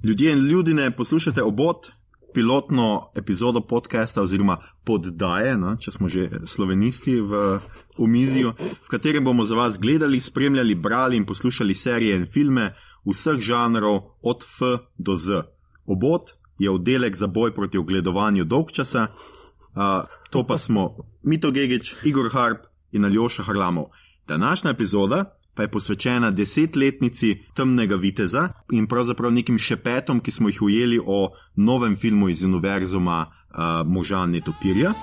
Ljudje in ljudine, poslušate Obod, pilotno epizodo podcasta oziroma poddaje, če smo že slovenisti v omizju, v katerem bomo za vas gledali, spremljali, brali in poslušali serije in filme vseh žanrov od F do Z. Obod je oddelek za boj proti ogledovanju dolgčasa, to pa smo Mito Gegić, Igor Harp in Aljoša Harlamov. Današnja epizoda pa je posvečena 10-letnici Temnega viteza in pravzaprav nekim šepetom, ki smo jih ujeli o novem filmu iz univerzuma Moža Netopirja.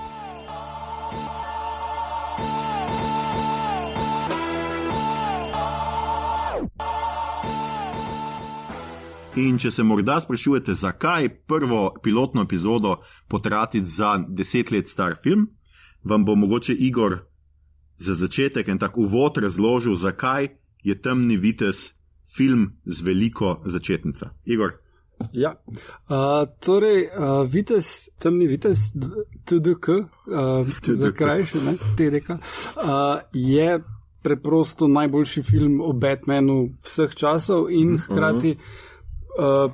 In če se morda sprašujete, zakaj prvo pilotno epizodo potratiti za 10 let star film, vam bo mogoče Igor za začetek en tak uvod razložil, zakaj je Temni vitez film z veliko začetnica. Igor? Ja, torej vitez, Temni vitez, TDK, za krajše, TDK, je preprosto najboljši film o Batmanu vseh časov in hkrati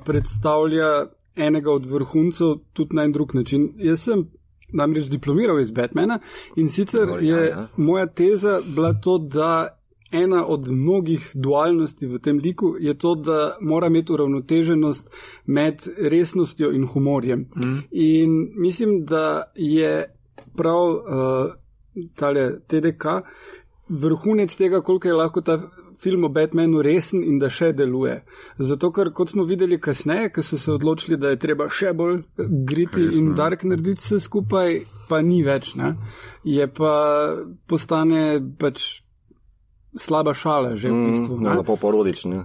predstavlja enega od vrhuncev tudi na en drug način. Jaz sem namreč diplomiral iz Batmana in sicer je moja teza bila to, da ena od mnogih dualnosti v tem liku je to, da mora imeti uravnoteženost med resnostjo in humorjem. In mislim, da je prav tale TDK vrhunec tega, koliko je lahko ta film o Batmanu resen in da še deluje. Zato, ker kot smo videli kasneje, ko so se odločili, da je treba še bolj gritty in dark narediti vse skupaj, pa ni več, ne. Je pa postane pač slaba šala že v bistvu. No, pa porodič, ne.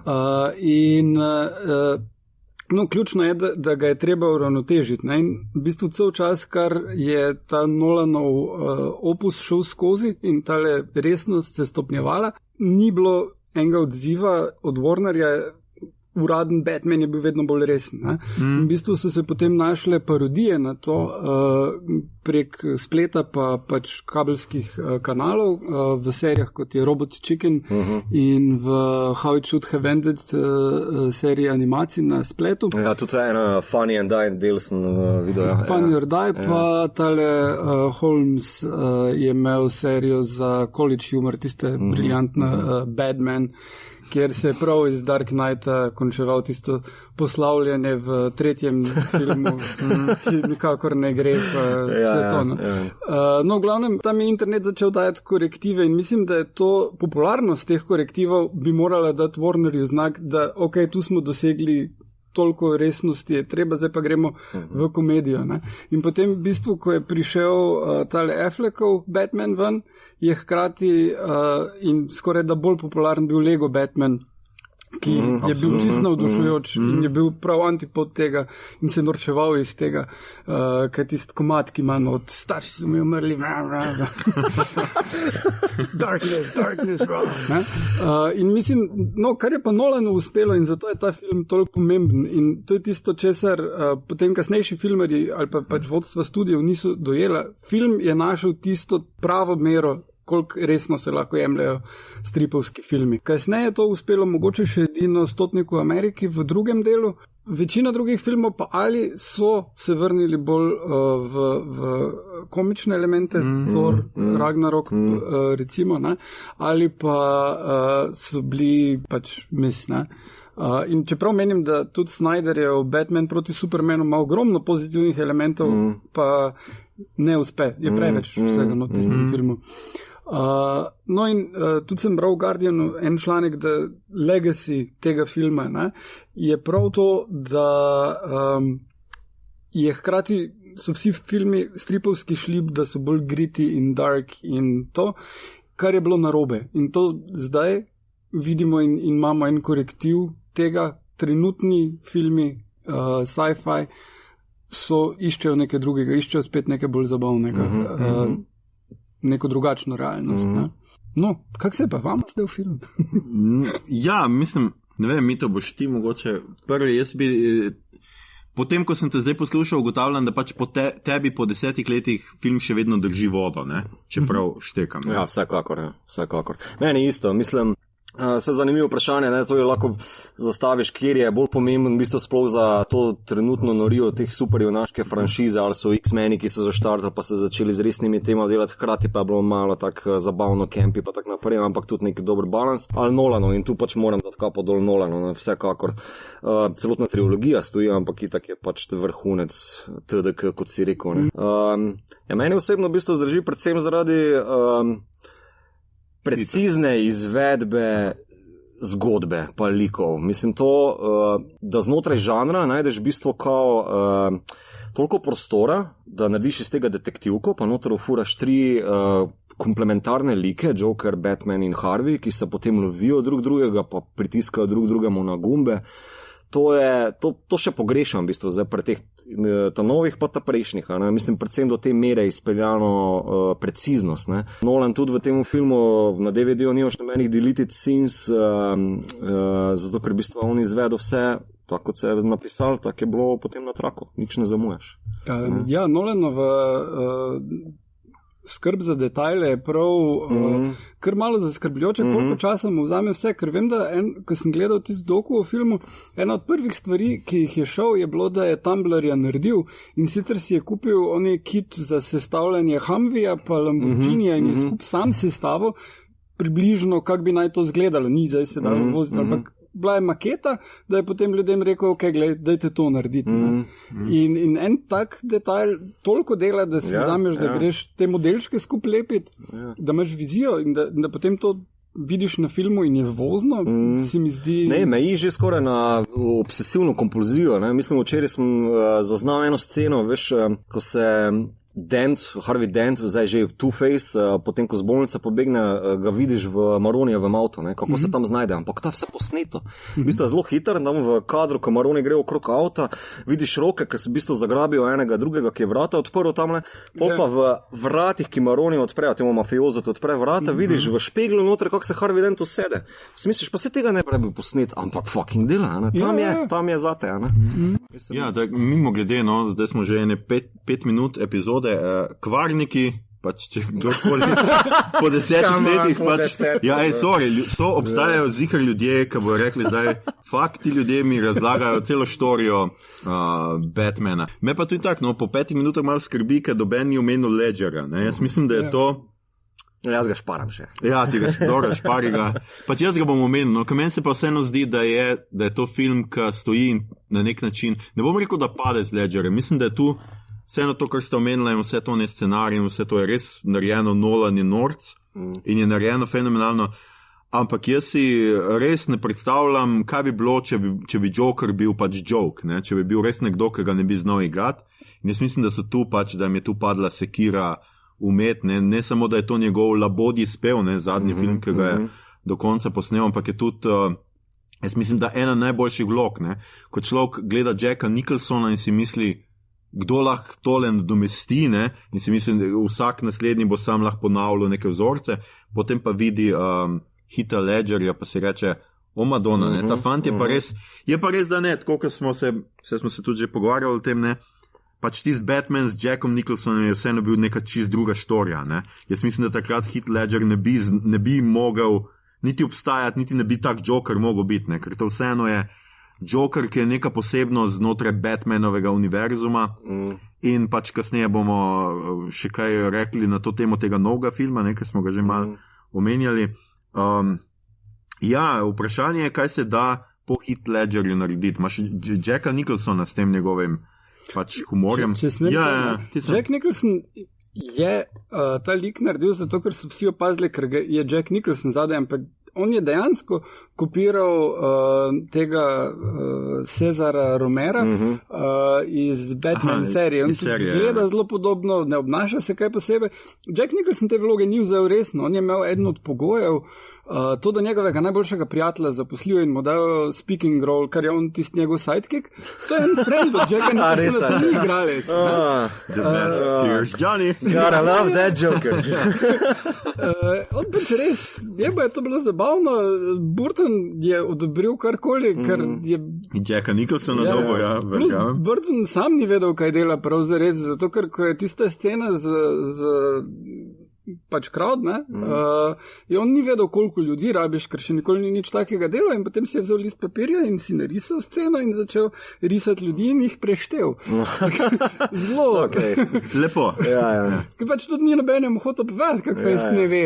No, ključno je, da ga je treba uravnotežiti. Ne? In v bistvu cel čas, kar je ta Nolanov opus šel skozi in tale resnost se stopnjevala, ni bilo enega odziva od Warnerja, uraden Batman je bil vedno bolj resen. Ne? In v bistvu so se potem našle parodije na to prek spleta pa pač kabelskih kanalov v serijah, kot je Robot Chicken in v How It Should Have Ended seriji animacij na spletu. Ja, tudi ena Funny and Die del sem videl. Funny or Die, pa tale Holmes je imel serijo za college humor, tiste briljantna Batman, kjer se je prav iz Dark Knighta končeval tisto poslavljanje v tretjem filmu, ki nikakor ne gre, pa vse to. No, v glavnem, tam je internet začel dajati korektive in mislim, da je to popularnost teh korektivov bi morala dati Warnerju znak, da ok, tu smo dosegli toliko resnosti je treba, zdaj pa gremo v komedijo. Ne? In potem v bistvu, ko je prišel tale Affleckov Batman ven, je hkrati in skoraj da bolj popularen bil Lego Batman, ki je bil čisto navdušujoč in je bil prav antipod tega in se norčeval iz tega, kaj tist komad, ki ima od starši so mi umrli, darkness, in mislim, no, kar je pa Nolanu uspelo in zato je ta film toliko pomemben in to je tisto, česar potem kasnejši filmarji ali pa pač vodstva studijev niso dojela. Film je našel tisto pravo mero, koliko resno se lahko jemljajo stripovski filmi. Kasneje je to uspelo mogoče še edino Stotniku v Ameriki v drugem delu. Večina drugih filmov pa ali so se vrnili bolj v komične elemente, Thor, Ragnarok, recimo, ne? Ali pa so bili pač ne? In čeprav menim, da tudi Snyder je v Batman proti Supermanu ima ogromno pozitivnih elementov, pa ne uspe, je preveč vsega v tistem filmu. No in tudi sem bral v Guardianu en članek, da legacy tega filma je prav to, da je hkrati so vsi filmi stripovski šli, da so bolj gritty in dark in to, kar je bilo narobe. In to zdaj vidimo in imamo en korektiv tega. Trenutni filmi sci-fi iščejo nekaj drugega, iščejo spet nekaj bolj zabavnega. Neko drugačno realnost. Ne? No, kak se je pa vam zdel film? Ja, mislim, ne vem, Mito, boš ti mogoče prvi, jaz bi, potem, ko sem te zdaj poslušal, ugotavljam, da pač po tebi po 10 letih film še vedno drži vodo, ne? Čeprav štekam. Ne? Ja, vsekakor. Meni isto, mislim, Se zanimivo vprašanje, ne, to je lahko zastaviš, kjer je bolj pomemben v bistvu sploh za to trenutno norijo teh superjunaške franšize, ali so X-meni, ki so zaštartali, pa se začeli z resnimi temami delati, hkrati pa je bilo malo tako zabavno kempi, pa tako naprej, ampak tudi nek dober balans. Ali Nolanov, in tu pač moram dati kapo dol Nolanov, vsekakor. Celotna trilogija stoji, ampak itak je pač vrhunec TDK, kot si rekel. Ja, meni osebno v bistvu zdrži predvsem zaradi precizne izvedbe zgodbe pa likov. Mislim to, da znotraj žanra najdeš v bistvu kao toliko prostora, da narediš iz tega detektivko, pa noter ufuraš 3 komplementarne like, Joker, Batman in Harvey, ki se potem lovijo drug drugega, pa pritiskajo drug drugemu na gumbe. To še pogrešam v bistvu, zdaj pri teh ta novih pa ta prejšnjih, ne? Mislim predvsem do te mere izpeljano preciznost, ne? Nolan tudi v tem filmu na DVD-u nimaš nobenih deleted scenes, zato ker v bistvu on izvedel vse, tako kot se je napisal, tako je bilo potem na traku, nič ne zamujaš. Ja, Nolanova skrb za detajle je prav kar malo zaskrbljujoče, koliko časa mu vzame vse, ker vem, da ko sem gledal tisti doku o filmu, ena od prvih stvari, ki jih je šel, je bilo, da je Tumblrja naredil in sicer si je kupil oni kit za sestavljanje Humveeja pa Lamborghinija in je skup sam sestavil približno, kak bi naj to izgledalo, ni zdaj se dalo voziti, ampak bila je maketa, da je potem ljudem rekel, ok, gled, dajte to narediti. In en tak detalj toliko dela, da si vzameš, da greš te modelčke skup lepiti, da imaš vizijo in da potem to vidiš na filmu in je vozno, se mi zdi... Ne, meji že skoraj na obsesivno kompulzijo, ne? Mislim, včeraj sem zaznal eno sceno, veš, ko se Harvey Dent, zdaj že Two-Face, potem ko z bolnice pobegne, ga vidiš v Maronijevem avtu, ne? Kako se tam znajde, ampak to je vse posneto. V bistvu je zelo hiter, tam v kadru, ko Maroni gre okrog avta, vidiš roke, ki se v bistvu zagrabijo enega drugega, ki je vrata odprl tamle, pol pa v vratih, ki Maroni odprejo, temu mafiozu ti odpre vrata, vidiš v špeglu noter, kako se Harvey Dent usede. Misliš, pa se tega ne bi posnet, ampak fucking dela, ne? Tam je zate, ne? Ja, da mimo glede, no, zdaj smo že 5 minut epizode, kvarniki, pač če kdorkoli po 10 letih, pač, ja, obstajajo zihar ljudje, ki bojo rekli zdaj, ti ljudje mi razlagajo celo štorijo Batmana. Me pa tudi tako, no, po 5 minutah malo skrbi, ker doben ni omenil Ledgera, ne, jaz mislim, da je to... Jaz ga šparam še. Ja, ti ga dobro špari ga. Pač jaz ga bom omenil, no, ker meni se pa vseeno zdi, da je to film, ki stoji na nek način, ne bom rekel, da pade z Ledgerem, mislim, da je tu vseeno to, kar ste omenili, in vse to ne scenarij, in vse to je res narejeno Nolan in North in je narejeno fenomenalno, ampak jaz si res ne predstavljam, kaj bi bilo, če bi Joker bil pač joke, ne? Če bi bil res nekdo, ki ga ne bi znal igrati. In jaz mislim, da so tu pač, da mi je tu padla sekira umet, ne samo, da je to njegov labodji spev, ne, zadnji film, ki ga je do konca posnel, ampak je tudi, jaz mislim, da ena najboljših vlog, ne, ko človek gleda Jacka Nicholsona in si misli, kdo lahko tole nadomesti, ne, in si mislim, da vsak naslednji bo sam lahko ponavljal neke vzorce, potem pa vidi Heatha Ledgerja, pa si reče, o Madonna, ne, ta fant je pa res, da ne, tako, ker smo se tudi že pogovarjali o tem, ne, pač tisti Batman z Jackom Nicholsonom je vseeno bil neka čist druga štorija, ne. Jaz mislim, da takrat Heath Ledger ne bi mogel niti obstajati, niti ne bi tak Joker mogel biti, ne, ker to vseeno je Joker, ki je neka posebnost znotraj Batmanovega univerzuma in pač kasneje bomo še kaj rekli na to temo tega novega filma, ne, ker smo ga že malo omenjali. Ja, vprašanje je, kaj se da po Heath Ledgerju narediti. Imaš Jacka Nicholsona s tem njegovim pač humorjem. Jack Nicholson je ta lik naredil zato, ker so vsi opazili, ker je Jack Nicholson zadaj, ampak on je dejansko kopiral tega Cesara Romera iz Batman serije. On tudi zgleda zelo podobno, ne obnaša se kaj posebej. Jack Nicholson te vloge ni vzel resno, on je imel eden od pogojev, to, da njegovega najboljšega prijatelja zaposlijo in mu dajo speaking role, kar je on tisti njegov sidekick, to je en friend od Jacka Nicholsona, to ni igralec. Here's Johnny. God, I love that Joker. On pač res, je to bilo zabavno, Burton je odobril karkoli, ker je... Jacka Nicholsona dobo, ja. Burton sam ni vedel, kaj dela prav zares, zato ker ko je tista scena z pač crowd, ne, in on ni vedel, koliko ljudi rabiš, ker še nikoli ni nič takega delo in potem si je vzel list papirja in si narisal sceno in začel risati ljudi in jih preštev. Zelo. Okay. Lepo. Ja. Ker pač tudi ni nobenem hotel povedati, kako fest ne ve,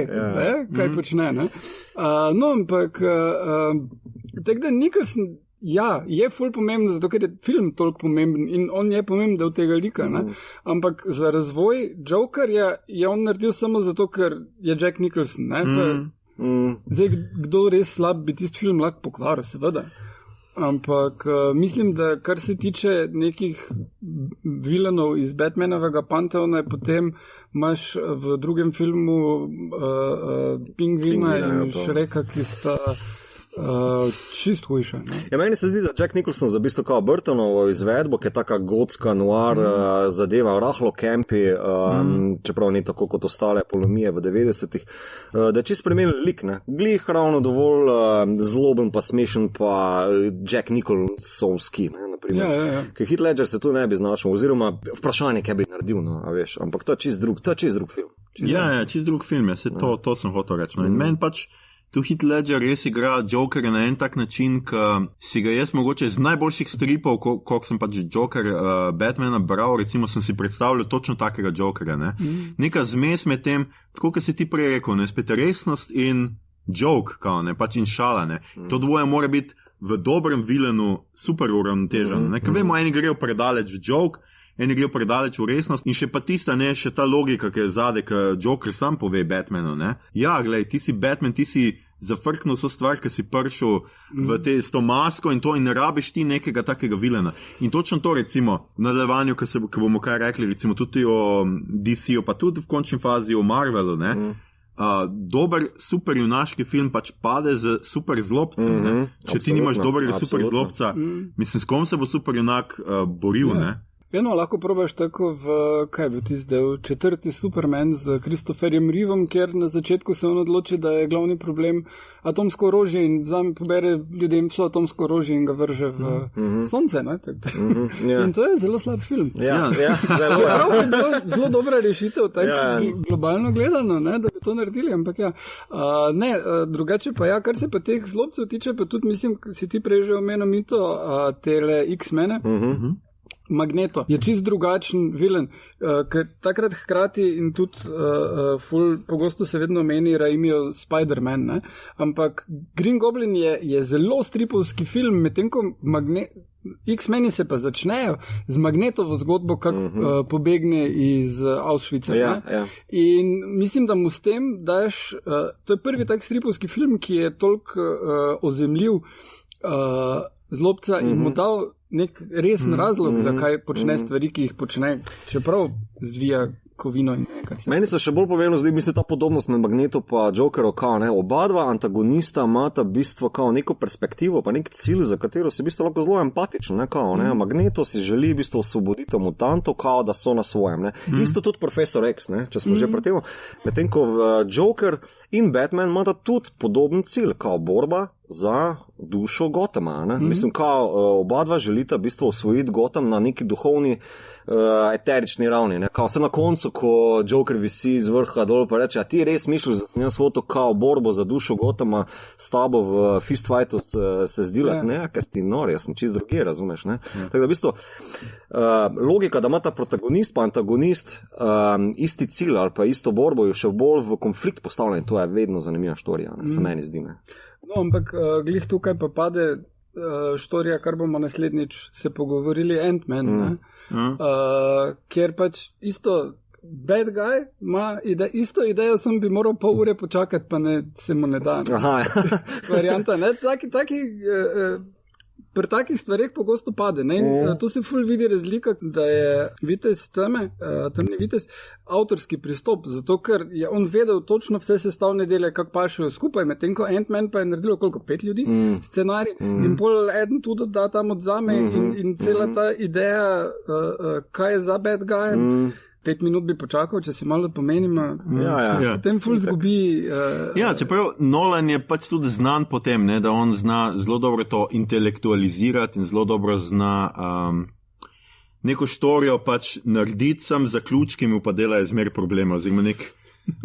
kaj počne, ne. No, ampak, tako da Nicholson, ja, je ful pomemben, zato ker je film toliko pomemben in on je pomemben del tega lika, ne? Ampak za razvoj Jokerja je on naredil samo zato, ker je Jack Nicholson, ne? Zdaj, kdo res slab bi tisti film lahko pokvaril, seveda. Ampak mislim, da kar se tiče nekih vilenov iz Batmanovega panteona, potem imaš v drugem filmu Pingvina in Shreka, ki sta čist hujša. Ja, meni se zdi, da Jack Nicholson za bistvo kao Burtonovo izvedbo, ki je taka gotska noir zadeva, rahlo campi, čeprav ni tako kot ostale polomije v 90-ih, da je čist spremenil lik, ne. Glih ravno dovolj zloben pa smešen pa Jack Nicholsonski, ne, naprimer. Ja. Ker Heath Ledger se tu ne bi znašel, oziroma vprašanje, kaj bi naredil, no, a veš, ampak to je čist drug film. Čist drug film, to sem hotel reči. No. In meni pač tu Heath Ledger res igra Jokerja na en tak način, ki si ga jaz mogoče iz najboljših stripov, koliko sem pač Joker Batmana bral, recimo sem si predstavljal točno takega Jokerja, ne. Neka zmes med tem, tako kot si ti prej rekel, ne, spet resnost in joke, kao, ne, pač in šala, ne. To dvoje mora biti v dobrem vilenu super uravnoteženo, ne. Ker vemo, eni grejo predaleč v joke, eni grejo predaleč v resnost in še pa tista, ne, še ta logika, ki je zade, ki Joker sam pove Batmanu, ne. Ja, glej, ti si Batman, ti si zafrknil so stvar, ki si prišel s to masko in to in ne rabiš ti nekega takega vilena. In točno to recimo v nadaljevanju, ki bomo kaj rekli, recimo tudi o DC-u, pa tudi v končni fazi o Marvelu, ne. Dober super junaški film pač pade z super zlobcem, ne. Če ti nimaš dobrega super zlobca, mislim, s kom se bo super junak boril, ne. Eno, lahko probaš tako kaj bi ti zdaj, četrti Superman z Christopherjem Reevom, kjer na začetku se on odloči, da je glavni problem atomsko orožje in pobere ljudem vso atomsko orožje in ga vrže v sonce, ne? In to je zelo slab film. Zelo dobra rešitev, globalno gledano, ne, da bi to naredili, ampak ja. Drugače pa ja, kar se pa teh zlobcev tiče, pa tudi mislim, si ti prej že omenil mito, tele X-mene, Magneto je čist drugačen vilen, ker takrat hkrati in tudi pogosto se vedno meni Raimijev Spider-Man, ne? Ampak Green Goblin je zelo stripovski film, medtem ko X-meni se pa začnejo z Magnetovo zgodbo, kako pobegne iz Auschwitza. Ja. In mislim, da mu s tem daš, to je prvi tak stripovski film, ki je toliko ozemljiv zlobca in mu dal nek resen razlog, zakaj počne stvari, ki jih počne, čeprav zvija kovino in nekaj. Meni se še bolj pomembno zdi, mislim, ta podobnost med Magneto pa Jokerov, kao, ne, oba dva antagonista imata bistvo, kao, neko perspektivo, pa nek cilj, za katero si bistvo lahko zelo empatičen, ne, kao, ne, Magneto si želi bistvo osvoboditi mutantov, kao, da so na svojem, ne. Isto tudi Profesor X, ne, če smo že pri tem, medtem ko Joker in Batman imata tudi podoben cilj, kao, borba za dušo Gothama, ne? Mislim, kao oba dva želita v bistvu osvojiti Gotham na neki duhovni eterični ravni, ne? Kao se na koncu, ko Joker visi z vrha dol, pa reče, a ti res misliš, da sem jaz svoto kao borbo za dušo Gothama s tabo v fistfightu se zdilati, ne? Kaj si ti nori, jaz sem čist drugi, razumeš, ne? Tako da v bistvu logika, da ima ta protagonist pa antagonist isti cilj ali pa isto borbo, jo še bolj v konflikt postavlja in to je vedno zanimiva štorija, ne? Se meni zdi, ne? No, ampak glih tukaj pa pade štorija, kar bomo naslednjič se pogovorili, Ant-Man, kjer pač isto bad guy ima isto idejo, sem bi moral pol ure počakati, pa se mu ne da. Varianta, ne? Pri takih stvareh pogosto pade, ne? In tu se ful vidi razlika, da je Vitez temni Vitez, avtorski pristop, zato ker je on vedel točno vse sestavne dele, kako pašejo skupaj, medtem ko Ant-Man pa je naredilo koliko 5 ljudi scenarij in pol eden tudi da tam odzame in cela ta ideja, kaj je za bad guy, 5 minut bi počakal, če si malo pomenimo. Potem ful zgubi. Ja, čeprav Nolan je pač tudi znan po tem, ne, da on zna zelo dobro to intelektualizirati in zelo dobro zna neko štorijo pač narediti sam zaključki, mu pa delajo zmer problema, oziroma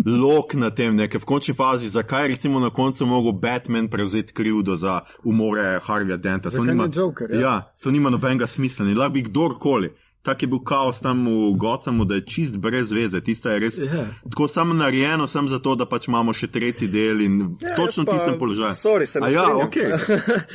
lok na tem, v končni fazi, zakaj recimo na koncu mogel Batman prevzeti krivdo za umore Harveyja Denta. Zakaj ne Joker, ja? Ja, to nima nobenega smisla, ne lahko bi kdorkoli. Tak je bil kaos tam v Gothamu, da je čist brez veze. Tisto je res tako samo narejeno, samo zato, da pač imamo še tretji del in točno v tistem položaju. Sorry, se ne strinjam. Okay.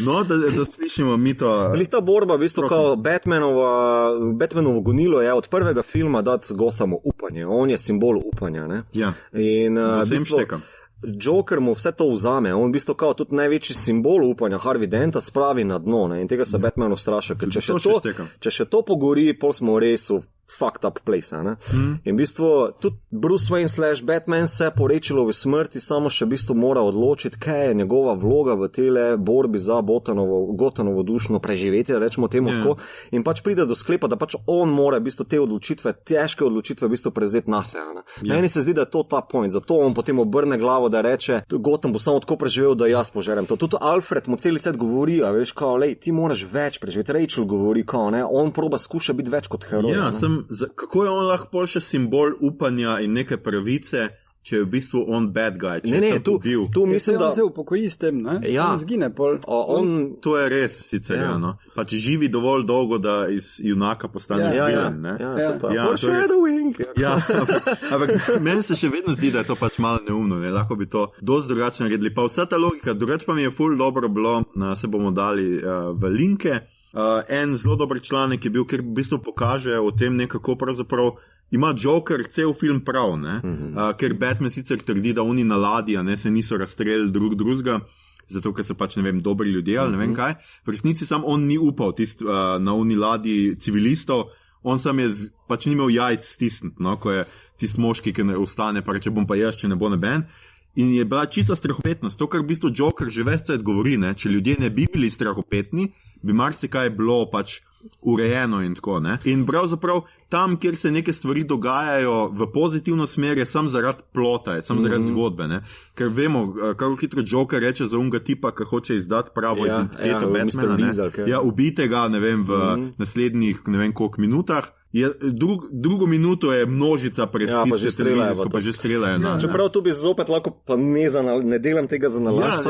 No, da slišimo mi to. Ta borba, v bistvu, kao Batmanovo gonilo je od prvega filma dati Gothamu upanje. On je simbol upanja, ne? Ja, in v bistvu Joker mu vse to vzame, on v bistvu kao tudi največji simbol upanja Harvey Denta spravi na dno, ne? In tega se Batman ustraša, ker če še to pogori, pol smo res v fucked up place, ne? In v bistvu tudi Bruce Wayne / Batman se po Rachelovi smrti samo še v bistvu mora odločiti, kaj je njegova vloga v tele borbi za Gothanovo dušno preživetje, rečemo temu tako, in pač pride do sklepa, da pač on mora v bistvu te odločitve, težke odločitve v bistvu prevzeti na sebe, ne? Meni se zdi, da je to ta point, zato on potem obrne glavo, da reče, Gotham bo samo tako preživel, da jaz požerem to. Tudi Alfred mu celi cel govori, a veš, kao, lej, ti moraš več preživeti. Rachel govori, kao, ne, on skuša biti več kot heroj. Ja, kako je on lahko še simbol upanja in neke pravice, če je v bistvu on bad guy, če je tu mislim, da on se upokoji s tem, ne? Ja. On zgine pol. To je res, sicer, ja, no. Pač živi dovolj dolgo, da iz junaka postane vilen, ne? Foreshadowing. Ja, ampak meni se še vedno zdi, da je to pač malo neumno, ne? Lahko bi to dosti drugače naredili. Pa vsa ta logika, drugače pa mi je ful dobro bilo, se bomo dali v linke. En zelo dober članek je bil, ker v bistvu pokaže o tem nekako pravzaprav ima Joker cel film prav, ne? Ker Batman sicer trdi, da oni na ladji, ne, se niso razstrelili drugega, zato ker so pač, ne vem, dobri ljudje ali ne vem kaj. V resnici sam on ni upal na oni ladji civilistov, on sam je pač ni imel jajc stisniti, no, ko je tist moški, ki ne ostane, pa reče, bom pa jaz, če ne bo neben. In je bila čista strahopetnost. To, kar v bistvu Joker že ves cajt govori, ne, če ljudje ne bi bili strahopetni, bi marsikaj bilo pač urejeno in tako, ne. In pravzaprav tam, kjer se neke stvari dogajajo v pozitivno smer, je sam zaradi plota, je sam zaradi zgodbe, ne. Ker vemo, kako hitro Joker reče za unga tipa, ki hoče izdati pravo identiteto Batmana, ne. Ja, ubite ga, ne vem, v naslednjih, ne vem, koliko minutah. Drugo minuto je množica pred televizijsko, pa že streljajo. Čeprav tu bi zopet lahko, pa ne delam tega za nalaž,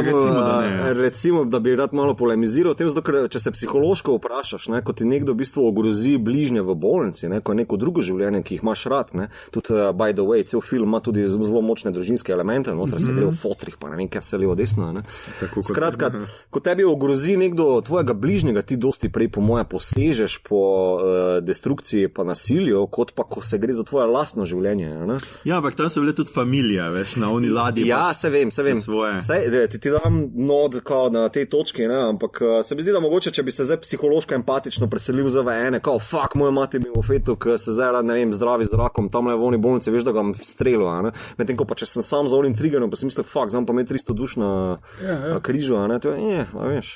recimo, da bi rad malo polemiziral, tem zato, ker če se psihološko vprašaš, ne, ko ti nekdo v bistvu ogrozi bližnje v bolnici, ne, ko je neko drugo življenje, ki jih imaš rad, ne, tudi by the way, cel film ima tudi zelo močne družinske elemente, noter se gre v fotrih, pa ne vem, kaj vse levo desno, ne. Skratka, ko tebi ogrozi nekdo tvojega bližnjega, ti dosti prej po moje posežeš po destrukciji pa nasilju, kot pa ko se gre za tvoje lastno življenje, ne? Ja, ampak tam so bile tudi familija, veš, na oni ladji. Ja, se vem. Ti dam nod kao na tej točki, ne, ampak se mi zdi, da mogoče, če bi se zdaj psihološko empatično preselil za ene, kao, fuck, moja mati bi v fetu, ki se zdaj, ne vem, zdravi z rakom, tam le v oni bolnici, veš, da ga strelil, ne? Medtem ko pa, če sem sam za onim triggerom, pa si mislil, fuck, znam pa imeti 300 duš na križu, ne, to je, veš.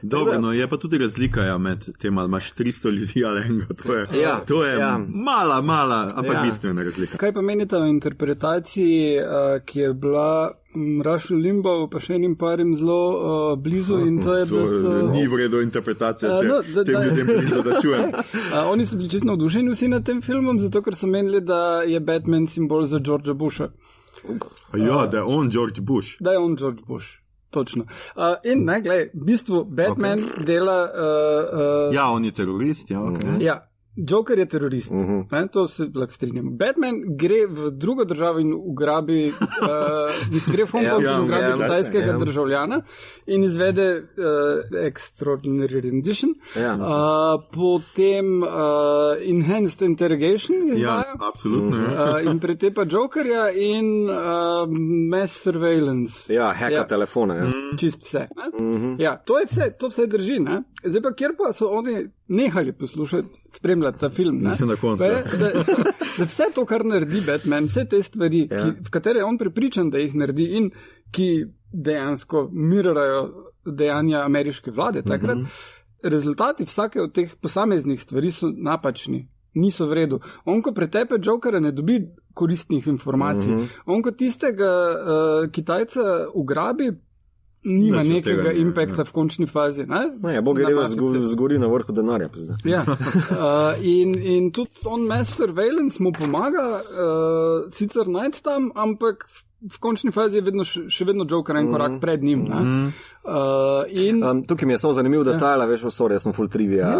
Dobro, no, je pa tudi razlika med tem, ali imaš 300 ljudi ali enega. To je mala, ampak bistvena razlika. Kaj pa menite o interpretaciji, ki je bila Russell Limbaugh pa še enim parim zelo blizu in to je, da so... Ni vredo interpretacija, če tem ljudem blizu, da čujem. Oni so bili čisto navdušeni vsi nad tem filmom, zato ker so menili, da je Batman simbol za Georgea Busha. Ja, da je on George Bush. Da je on George Bush. Točno. In ne, gledaj, v bistvu Batman dela... Ja, on je terorist, ja, ok. Ja, Joker je terorist, to se lahko strinjamo. Batman gre v drugo državo in ugrabi, gre v Hong Kong in ugrabi kitajskega državljana in izvede extraordinary rendition, potem enhanced interrogation izvaja. Ja, absolutno. In pretepa Jokerja in mass surveillance. Ja, hacka telefona. Čist vse. Ja, to vse drži, ne? Zdaj pa, kjer pa so oni nehali poslušati, spremljati ta film, ne? Na koncu. Da vse to, kar naredi Batman, vse te stvari, v katere je on prepričan, da jih naredi in ki dejansko mirarajo dejanja ameriške vlade takrat, rezultati vsake od teh posameznih stvari so napačni, niso v redu. On, ko pretepe Jokera, ne dobi koristnih informacij. On, ko tistega Kitajca ugrabi, nima nekega impakta v končni fazi. Ne, Bog je zgori na vrhu denarja. Ja. In tudi on mass surveillance mu pomaga sicer najti tam, ampak v končni fazi je še vedno Joker en korak pred njim. Tukaj mi je samo zanimiv detajl, veš, sorry, jaz sem full trivia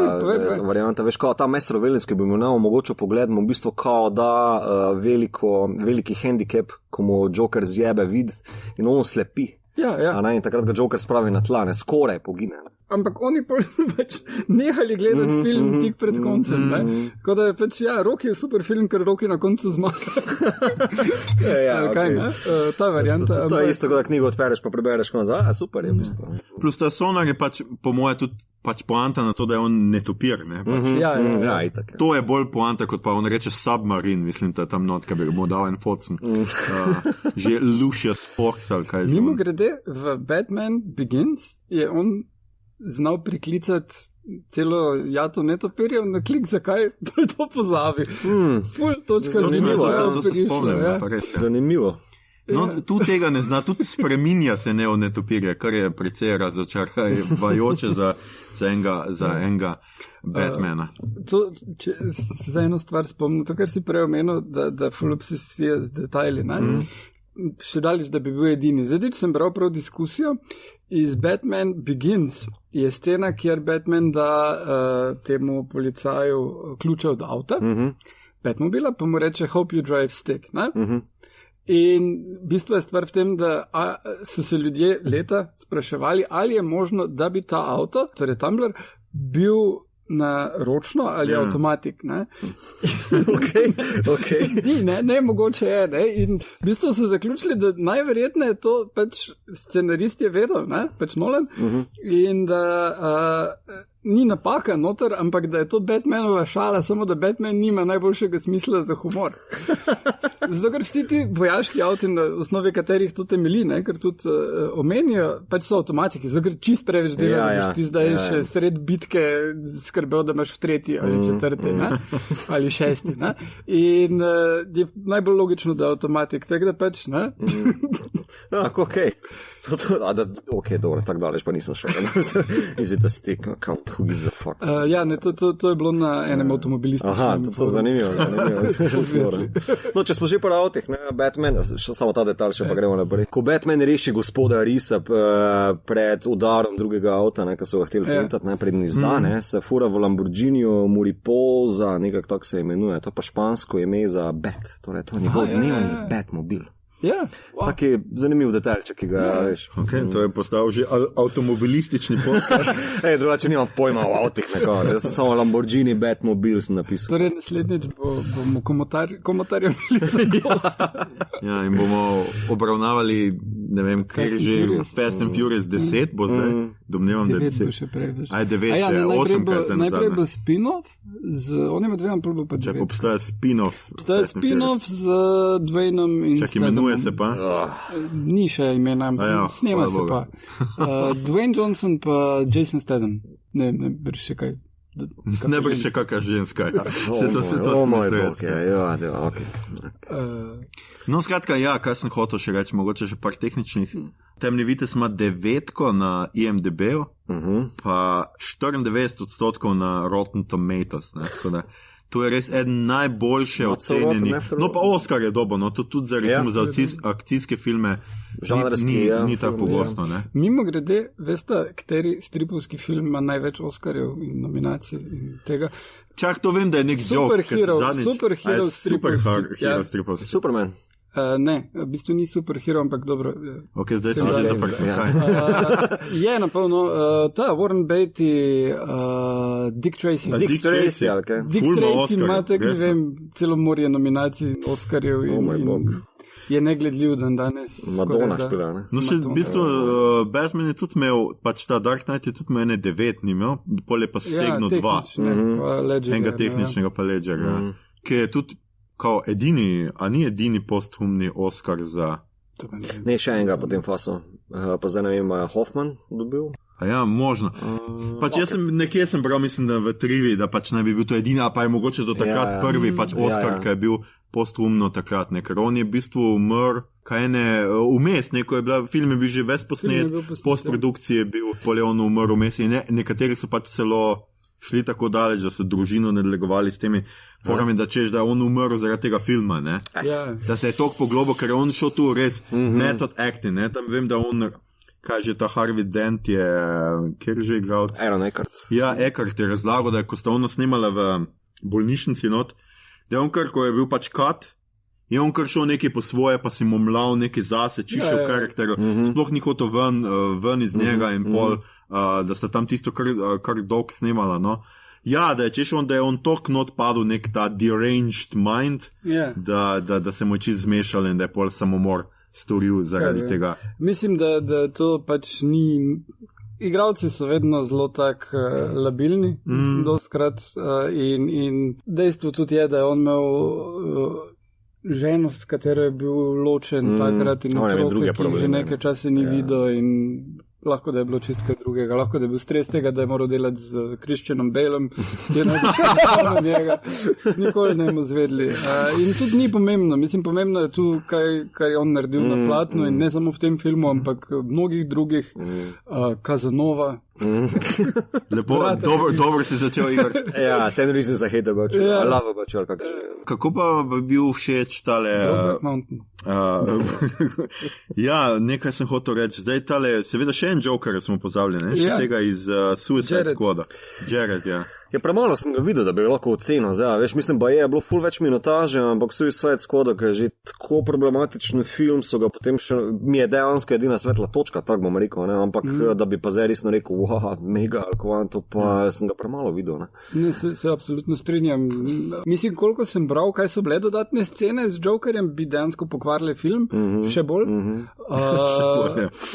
varianta, veš, kao ta mass surveillance, ki bi mu nam omogočil pogled, mu v bistvu kao da veliki handicap, ko mu Joker zjebe vid in on slepi. Ja. In takrat ga Joker spravi na tla, skoraj pogine. Ampak oni pač nehali gledati film tik pred koncem. Tako da je pač, Rocky je super film, ker Rocky na koncu zmaga. Ta varianta. To je isto, da knjigo odpereš pa prebereš konc. Super je v bistvu. Plus ta sonar je pač po moje tudi pač poanta na to, da je on netopir. Ne? Itak. To je bolj poanta, kot pa on reče submarine, mislim, da tam not, ki bi mu dal en focen. Že Lucius Fox ali kaj že. Mimo grede, v Batman Begins je on znal priklicati celo jato netopirjev na klik, zakaj to pozabi. Zanimivo. No, tu tega ne zna, tudi spreminja se ne v netopirje, kar je precej razočaravajoče za enega Batmana. Če se za eno stvar spomnim, to, kar si prej omenil, da full obsesija z detajli, še daleč, da bi bil edini. Zdaj, sem bral prav diskusijo, iz Batman Begins je scena, kjer Batman da temu policaju ključe od avta, Batmobila, pa mu reče, hope you drive stick, ne? In v bistvu je stvar v tem, da so se ljudje leta spraševali, ali je možno, da bi ta avto, torej Tumbler, bil na ročno ali avtomatik, ne? Okay. Ne, mogoče je, ne? In v bistvu so zaključili, da najverjetneje to pač scenarist je vedel, ne? Pač Nolan, in da ni napaka noter, ampak da je to Batmanova šala, samo da Batman nima najboljšega smisla za humor. Zato, ker vsi ti vojaški avti, na osnovi katerih to temelji, ne, ker tudi omenijo, pač so avtomatiki, zato, ker čist preveč dela, da ti zdaj še sred bitke skrbel, da imaš v tretji ali četrti, ne, ali šesti, ne. In je najbolj logično, da je avtomatik, tako da pač, ne. Okay. Dobro, tako daleč pa nisem šel. Is it a stick? Who gives a fuck? To je bilo na enem avtomobilističnem. To je zanimivo. No, če smo že po avtih, Batman, samo ta detalj, še pa gremo naprej. Ko Batman reši gospoda Risa pred udarom drugega avta, ki so ga hteli flintati, najprej izda, se fura v Lamborghiniju Muriposa, nekak tak se imenuje, to pa špansko ime za Bat, torej to je njegov dnevni Batmobil. Tak je zanimiv detaljček, ki ga veš. To je postal že avtomobilistični podcast. Drugače nimam pojma o avtih, jaz sem samo Lamborghini Batmobil sem napisal. Torej naslednjič bomo komentarjem za gosta. In bomo obravnavali, ne vem, kaj že Fast and Furious 10 bo zdaj, domnevam, da je 10. 9 bo še prej, veš. 9 še, 8 kaj zdaj nazadne. Najprej bo spin-off z onima dvema, pol bo pa 9. Čak obstaja spin-off. Obstaja spin-off z Dwaynom in Čak imenuje se pa? Ni še imena, snema se pa. Dwayne Johnson pa Jason Statham. Ne brž še kaj. Ne brž še kakaj ženska. Moj bog, ok. No, skratka, kaj sem hotel še reči, mogoče še par tehničnih. Temni vitez ima 9 na IMDb-u, pa 94% na Rotten Tomatoes, ne, tako da to je res eden najboljše ocenjenih. No, pa Oscar je dobo, no, to tudi za, recimo, za akcijske filme ni tako pogosto, ne. Mimo grede, veste, kateri stripovski film ima največ Oscarjev in nominacij in tega? Čak to vem, da je nek jok, Superhero stripovski. Superman. Ne, v bistvu ni superhero, ampak dobro. Ok, zdaj sem že zafakal. Je napolno, ta Warren Beatty, Dick Tracy. Dick Tracy ima tako, ne vem, celo morje nominacij Oscarjev in je negledljiv dan danes. Madonna špila, ne? No, še v bistvu Batman je tudi imel, pač ta Dark Knight je tudi imel ene 9, ni imel, pol je pa stegnil 2. Enega tehničnega pa Ledgerja, ki je tudi kao edini, a ni edini posthumni Oscar za... Ne, še enega po tem fasu. Pa zdaj ne vem, Hoffman dobil? A ja, možno. Pač jaz nekje sem bral, mislim, da v trivi, da pač naj bi bil to edini, a pa je mogoče do takrat prvi pač Oscar, ki je bil posthumno takrat, ker on je v bistvu umrl vmes, film je bil že ves posnet, postprodukcije je bil Napoleon umrl vmes in nekateri so pač celo šli tako daleč, da so družino nadlegovali s temi forami, da češ, da je on umrl zaradi tega filma, ne? Da se je toliko poglobil, ker je on šel tu res method acting, ne? Tam vem, da on, kaj že ta Harvey Dent je, kjer je že igral? Aaron Eckhart. Ja, Eckhart je razlagal, da ko sta ono snimala v bolnišnici not, da je on kar, ko je bil pač kat, je on kar šel nekaj po svoje, pa si mu mlal nekaj zase, čišel karakterov, sploh ni hotel ven iz njega in pol, da sta tam tisto kar dolg snimala, no. Ja, da je on toliko not padel nek ta deranged mind, da se mu čist zmešal in da je pol samomor storil zaradi tega. Mislim, da to pač ni... Igralci so vedno zelo tak labilni, dostkrat, in dejstvo tudi je, da je on imel ženo, s katero je bil ločen takrat in otroke, ki že nekaj časa ni videl in lahko da je bilo čist kaj drugega, lahko da je bil stres tega, da je moral delati z Christianom Baleom, ki je na njega, nikoli ne bomo zvedli. In tudi ni pomembno, mislim, pomembno je tu, kar je on naredil na platnu in ne samo v tem filmu, ampak v mnogih drugih, Casanova. Lepo, dobro si začel igrati. Ja, 10 Reasons I Hate About You, I Love About You. Kako pa bi bil všeč tale... Ja, nekaj sem hotel reči. Zdaj tale, seveda še en Joker smo pozabili, ne? Še tega iz Suicide Squada. Jared, ja. Ja, premalo sem ga videl, da bi lahko ocenil. Zdaj, veš, mislim, pa je bilo ful več minutaže, ampak Suicide Squad, ki je že tako problematičen film, so ga potem še, mi je dejansko edina svetla točka, tako bom rekel, ne? Ampak da bi pa zdaj resno rekel, wow, mega Alcoanto, pa sem ga premalo videl. Ne? Ne, se absolutno strinjam. Mislim, koliko sem bral, kaj so bile dodatne scene z Jokerjem, bi dejansko pokvarili film, še bolj.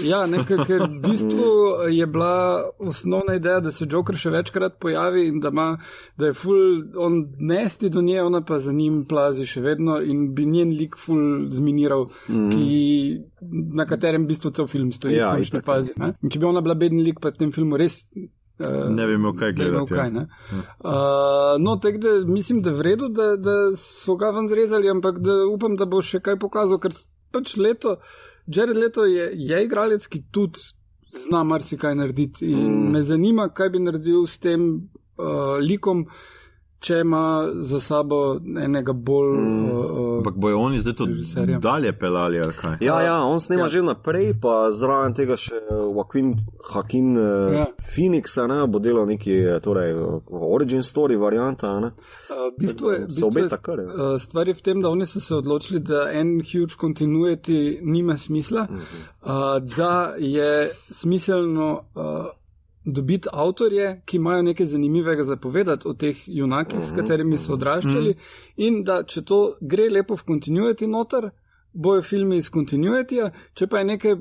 Ja, nekaj, ker v bistvu je bila osnovna ideja, da se Joker še večkrat pojavi in da je ful, on nesti do nje, ona pa za njim plazi še vedno in bi njen lik ful zminiral, na katerem v bistvu cel film stoji, v končni fazi. In če bi ona bila beden lik, pa v tem filmu res ne bi imel kaj gledati. No, tako da mislim, da v redu, da so ga ven zrezali, ampak da upam, da bo še kaj pokazal, ker pač Jared Leto je igralec, ki tudi zna marsikaj narediti in me zanima, kaj bi naredil s tem likom, če ima za sabo enega bolj... Ampak bojo oni zdaj to dalje pelali, ali kaj? Ja, on snema že naprej, pa zraven tega še Joaquin Phoenixa, ne, bo delal neki, torej, origin story varianta, ne? Stvar je v tem, da oni so se odločili, da en huge continuity nima smisla, da je smiselno dobiti avtorje, ki imajo nekaj zanimivega zapovedati o teh junakih, s katerimi so odraščali, in da če to gre lepo v continuity noter, bojo filmi iz continuityja, če pa je nekaj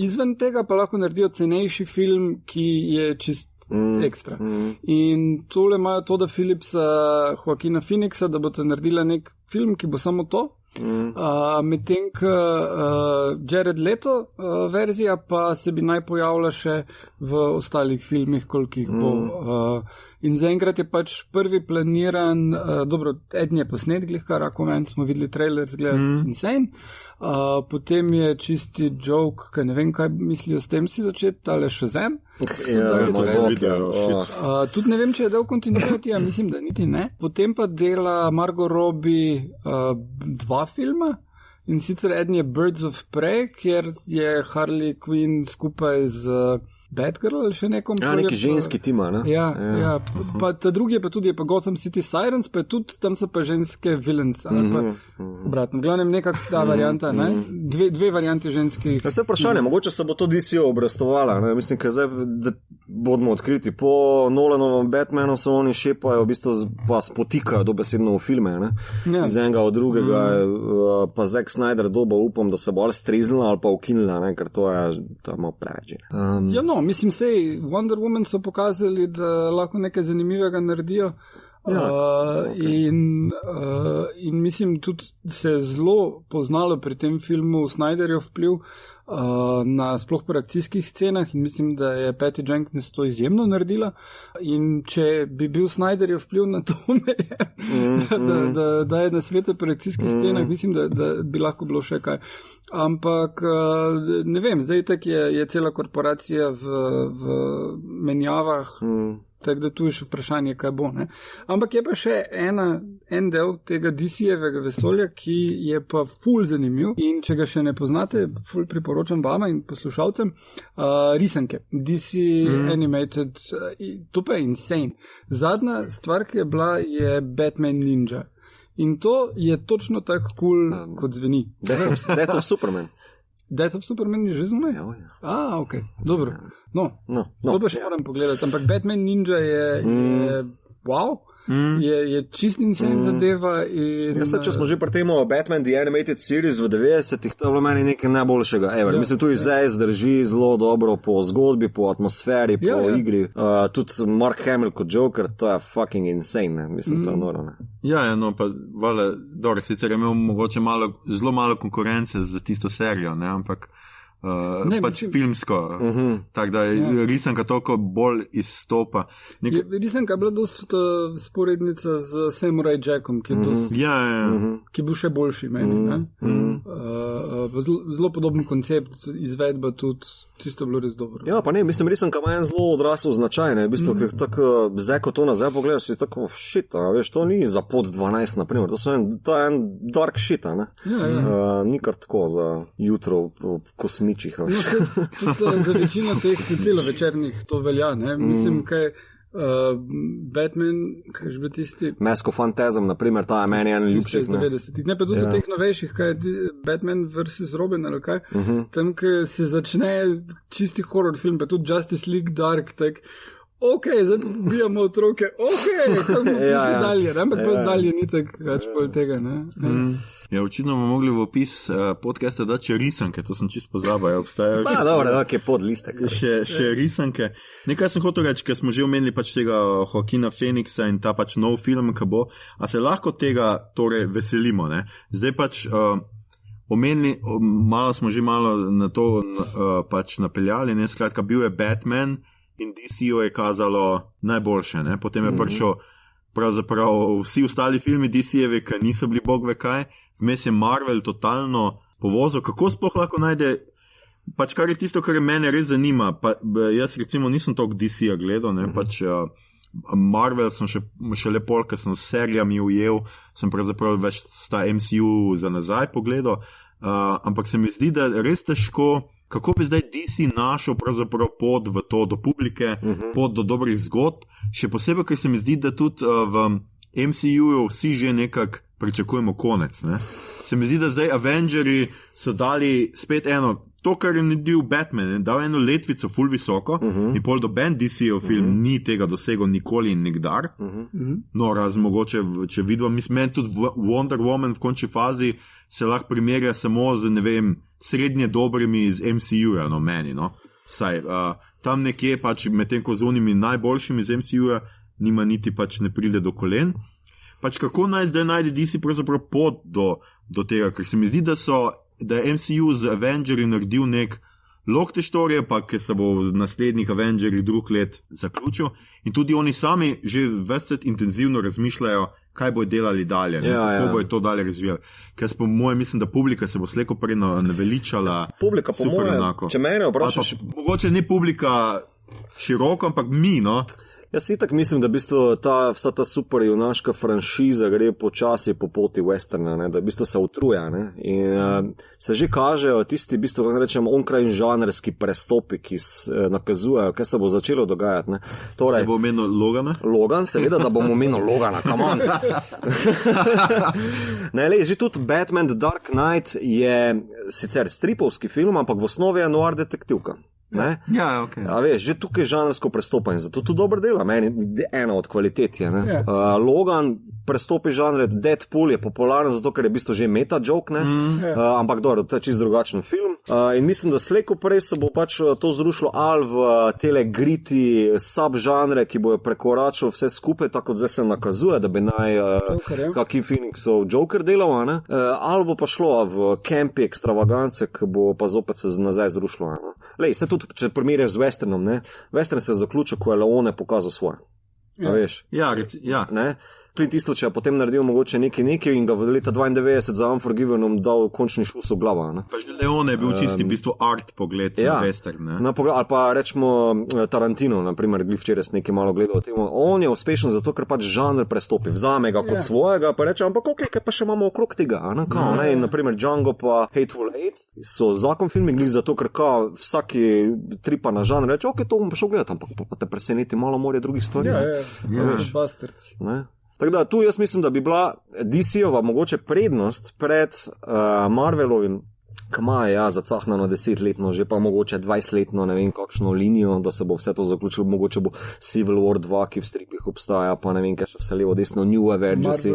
izven tega, pa lahko naredijo cenejši film, ki je čist ekstra. In tole imajo Todda Phillipsa, Joaquina Phoenixa, da boste naredila nek film, ki bo samo to. Medtem ko Jared Leto verzija pa se bi naj pojavila še v ostalih filmih, koliko jih bo. In zaenkrat je pač prvi planiran, dobro, eden je posnet, glihkar Aquaman, smo videli trailer, zgleda insane. Potem je čisti joke, kaj ne vem, kaj mislijo s tem si začeti, ali Shazam. Tudi ne vem, če je del continuity, mislim, da niti ne. Potem pa dela Margot Robbie 2 filma, in sicer eden je Birds of Prey, kjer je Harley Quinn skupaj z Batgirl ali še nekom. Ja, neki ženski tima, ne? Ja. Pa ta drugi je pa tudi, je pa Gotham City Sirens, pa je tudi, tam so pa ženske villains, ali pa obratno. Glavnem nekak ta varianta, ne? Dve varianti ženskih. Ja, se vprašanje, mogoče se bo to DC obrestovala, ne? Mislim, ker zdaj, da bodimo odkriti, po Nolanovem Batmanu so oni šepajo, v bistvu pa spotikajo dobesedno v filme, ne? Ja. Iz enega od drugega, pa Zack Snyder doba, upam, da se bo ali streznila ali pa ukinila, ne? Ker to je malo preveč. Ja, no, mislim, sej Wonder Woman so pokazali, da lahko nekaj zanimivega naredijo, In mislim, tudi se je zelo poznalo pri tem filmu Snyderjev vpliv na sploh po akcijskih scenah in mislim, da je Patty Jenkins to izjemno naredila. In če bi bil Snyderjev vpliv na to, da je na svetu po akcijskih scenah, mislim, da bi lahko bilo še kaj. Ampak ne vem, zdaj tak je cela korporacija v menjavah, tako da tu je še vprašanje, kaj bo. Ne? Ampak je pa še en del tega DC-jevega vesolja, ki je pa ful zanimiv in če ga še ne poznate, ful priporočam vama in poslušalcem, risanke. DC Animated, to pa je insane. Zadnja stvar, ki je bila, je Batman Ninja. In to je točno tako cool, kot zveni. Death of Superman. Death of Superman je že zunaj? Ja. Ok, dobro. No, to pa še moram pogledati. Ampak Batman Ninja je wow, je čist insane zadeva. Če smo že pri temu Batman The Animated Series v 90-ih, to je bilo meni nekaj najboljšega ever. Mislim, tu zdaj zdrži zelo dobro po zgodbi, po atmosferi, po igri. Tudi Mark Hamill kot Joker, to je fucking insane, mislim, to je noro. Ja, no, pa vale, dobro, sicer je imel mogoče zelo malo konkurence za tisto serijo, ne, ampak pač filmsko, tako da je risanka toliko bolj izstopa. Risanka je bila dosti sporednica z Samurai Jackom, ki je bil še boljši meni. Zelo podoben koncept, izvedba tudi, čisto bilo res dobro. Ja, pa ne, mislim, risanka ima en zelo odrasel značaj, ne, v bistvu, ker tako zdaj, ko to nazaj pogledaš, si tako shit, veš, to ni za pod 12, naprimer, to je en dark shit, ne. Ni kar tako za jutro kosmičih. No, tudi za večino teh celovečernih to velja, ne? Mislim, kaj Batman, kaj je že bil tisti? Mask of Phantasm, naprimer, ta je meni en ljubših. Ne, pa tudi teh novejših, kaj je Batman vs. Robin ali kaj, tam, ki se začne čisti horror film, pa tudi Justice League Dark, tak, zdaj pobijamo otroke, tam dalje, ampak dalje ni tako več pol tega, ne? Ja, očitno bomo mogli v opis podcasta dati še risanke, to sem čisto pozabil, obstajajo še... dobro, ok, podlistek. Še risanke. Nekaj sem hotel reči, ker smo že omenili pač tega Joaquina Phoenixa in ta pač nov film, ki bo, a se lahko tega torej veselimo, ne? Zdaj pač omenili, smo že malo na to pač napeljali, ne, skratka, bil je Batman in DC-jo je kazalo najboljše, ne? Potem je prišel pravzaprav vsi ostali filmi DC-jevi, ki niso bili bog ve kaj, vmes je Marvel totalno povozil, kako sploh lahko najde, pač kar je tisto, kar je mene res zanima, pa jaz recimo nisem toliko DC-ja gledal, ne, pač Marvel sem še lepo, ker sem s serijami ujel, sem pravzaprav več sta MCU za nazaj pogledal, ampak se mi zdi, da res težko, kako bi zdaj DC našel pravzaprav pot v to do publike, pot do dobrih zgodb, še posebej, ker se mi zdi, da tudi v MCU-ju vsi že nekako pričakujemo konec. Ne? Se mi zdi, da zdaj Avengers so dali spet to, kar je naredil Batman, dal eno letvico ful visoko in pol doben DC-jev film ni tega dosegel nikoli in nikdar. No, mogoče, če vidim, mislim, tudi Wonder Woman v končni fazi se lahko primerja samo z, ne vem, srednje dobrimi iz MCU-ja, no, meni, no. Saj, tam nekje pač medtem ko z unimi najboljšimi iz MCU-ja nima niti pač ne pride do kolen. Pač kako naj zdaj najde DC pravzaprav pot do tega, ker se mi zdi, da je MCU z Avengerji naredil nek lok te štorije, pa ki se bo v naslednjih Avengerjih drug let zaključil in tudi oni sami že vescet intenzivno razmišljajo, kaj bojo delali dalje, kako bojo to dalje razvijali. Ker po mojem mislim, da publika se bo slejko prej naveličala. Publika po mojem, če mene vprašaš... Mogoče ne publika široko, ampak mi, no. Jaz itak mislim, da v bistvu vsa ta super junaška franšiza gre počasi po poti westerna, ne, da v bistvu se utruja, ne, in se že kažejo tisti, v bistvu, kako rečem, onkraj žanrski prestopi, ki nakazujejo, kaj se bo začelo dogajati, ne. Torej, se bo omenil Logana? Logan, seveda, da bomo omenil Logana, come on. Ne, že tudi Batman The Dark Knight je sicer stripovski film, ampak v osnovi je noir detektivka. Ne? Ja, okay. A veš, že tukaj je žanrsko prestopanje, zato to dobro dela, meni ena od kvalitet je. Logan prestopi žanre, Deadpool je popularen zato, ker je v bistvu že meta joke, ampak dobro, to je čist drugačen film. In mislim, da slejko prej se bo pač to zrušilo ali v tele griti subžanre, ki bojo prekoračili vse skupaj, tako kot zdaj se nakazuje, da bi naj kaki Phoenixov Joker delal, ne? Ali bo pa šlo v campi ekstravagance, ki bo pa zopet se nazaj zrušilo. Ne? Lej, se tudi, če primerjaš z Westernom, ne? Western se je zaključil, ko je Leone pokazal svoje. Ja. Veš? Ja. Ne? Clint Eastwood je potem naredil mogoče nekaj in ga v leta 92 za Unforgivenom dal končni šus v glavo. Ne? Pa že Leone je bil čisti v bistvu art pogled na western. Ne? Ali pa rečemo Tarantino, naprimer, včeraj nekaj malo gledal temu. On je uspešen zato, ker pač žanr prestopi, vzame ga kot svojega, pa reče, ampak ok, kaj pa še imamo okrog tega. Ne? In naprimer Django pa Hateful Eight so zakon filmi glih zato, ker vsaki tripa na žanr reče, ok, to bom pa šel gledati, ampak pa te preseneti malo morje drugih stvari. Bastards. Ne? Tako da tu jaz mislim, da bi bila DC-ova mogoče prednost pred Marvelovim, kma je zacahnano 10-letno, že pa mogoče 20-letno, ne vem kakšno linijo, da se bo vse to zaključilo, mogoče bo Civil War 2, ki v stripih obstaja, pa ne vem, kaj še vse levo desno, New Avengers.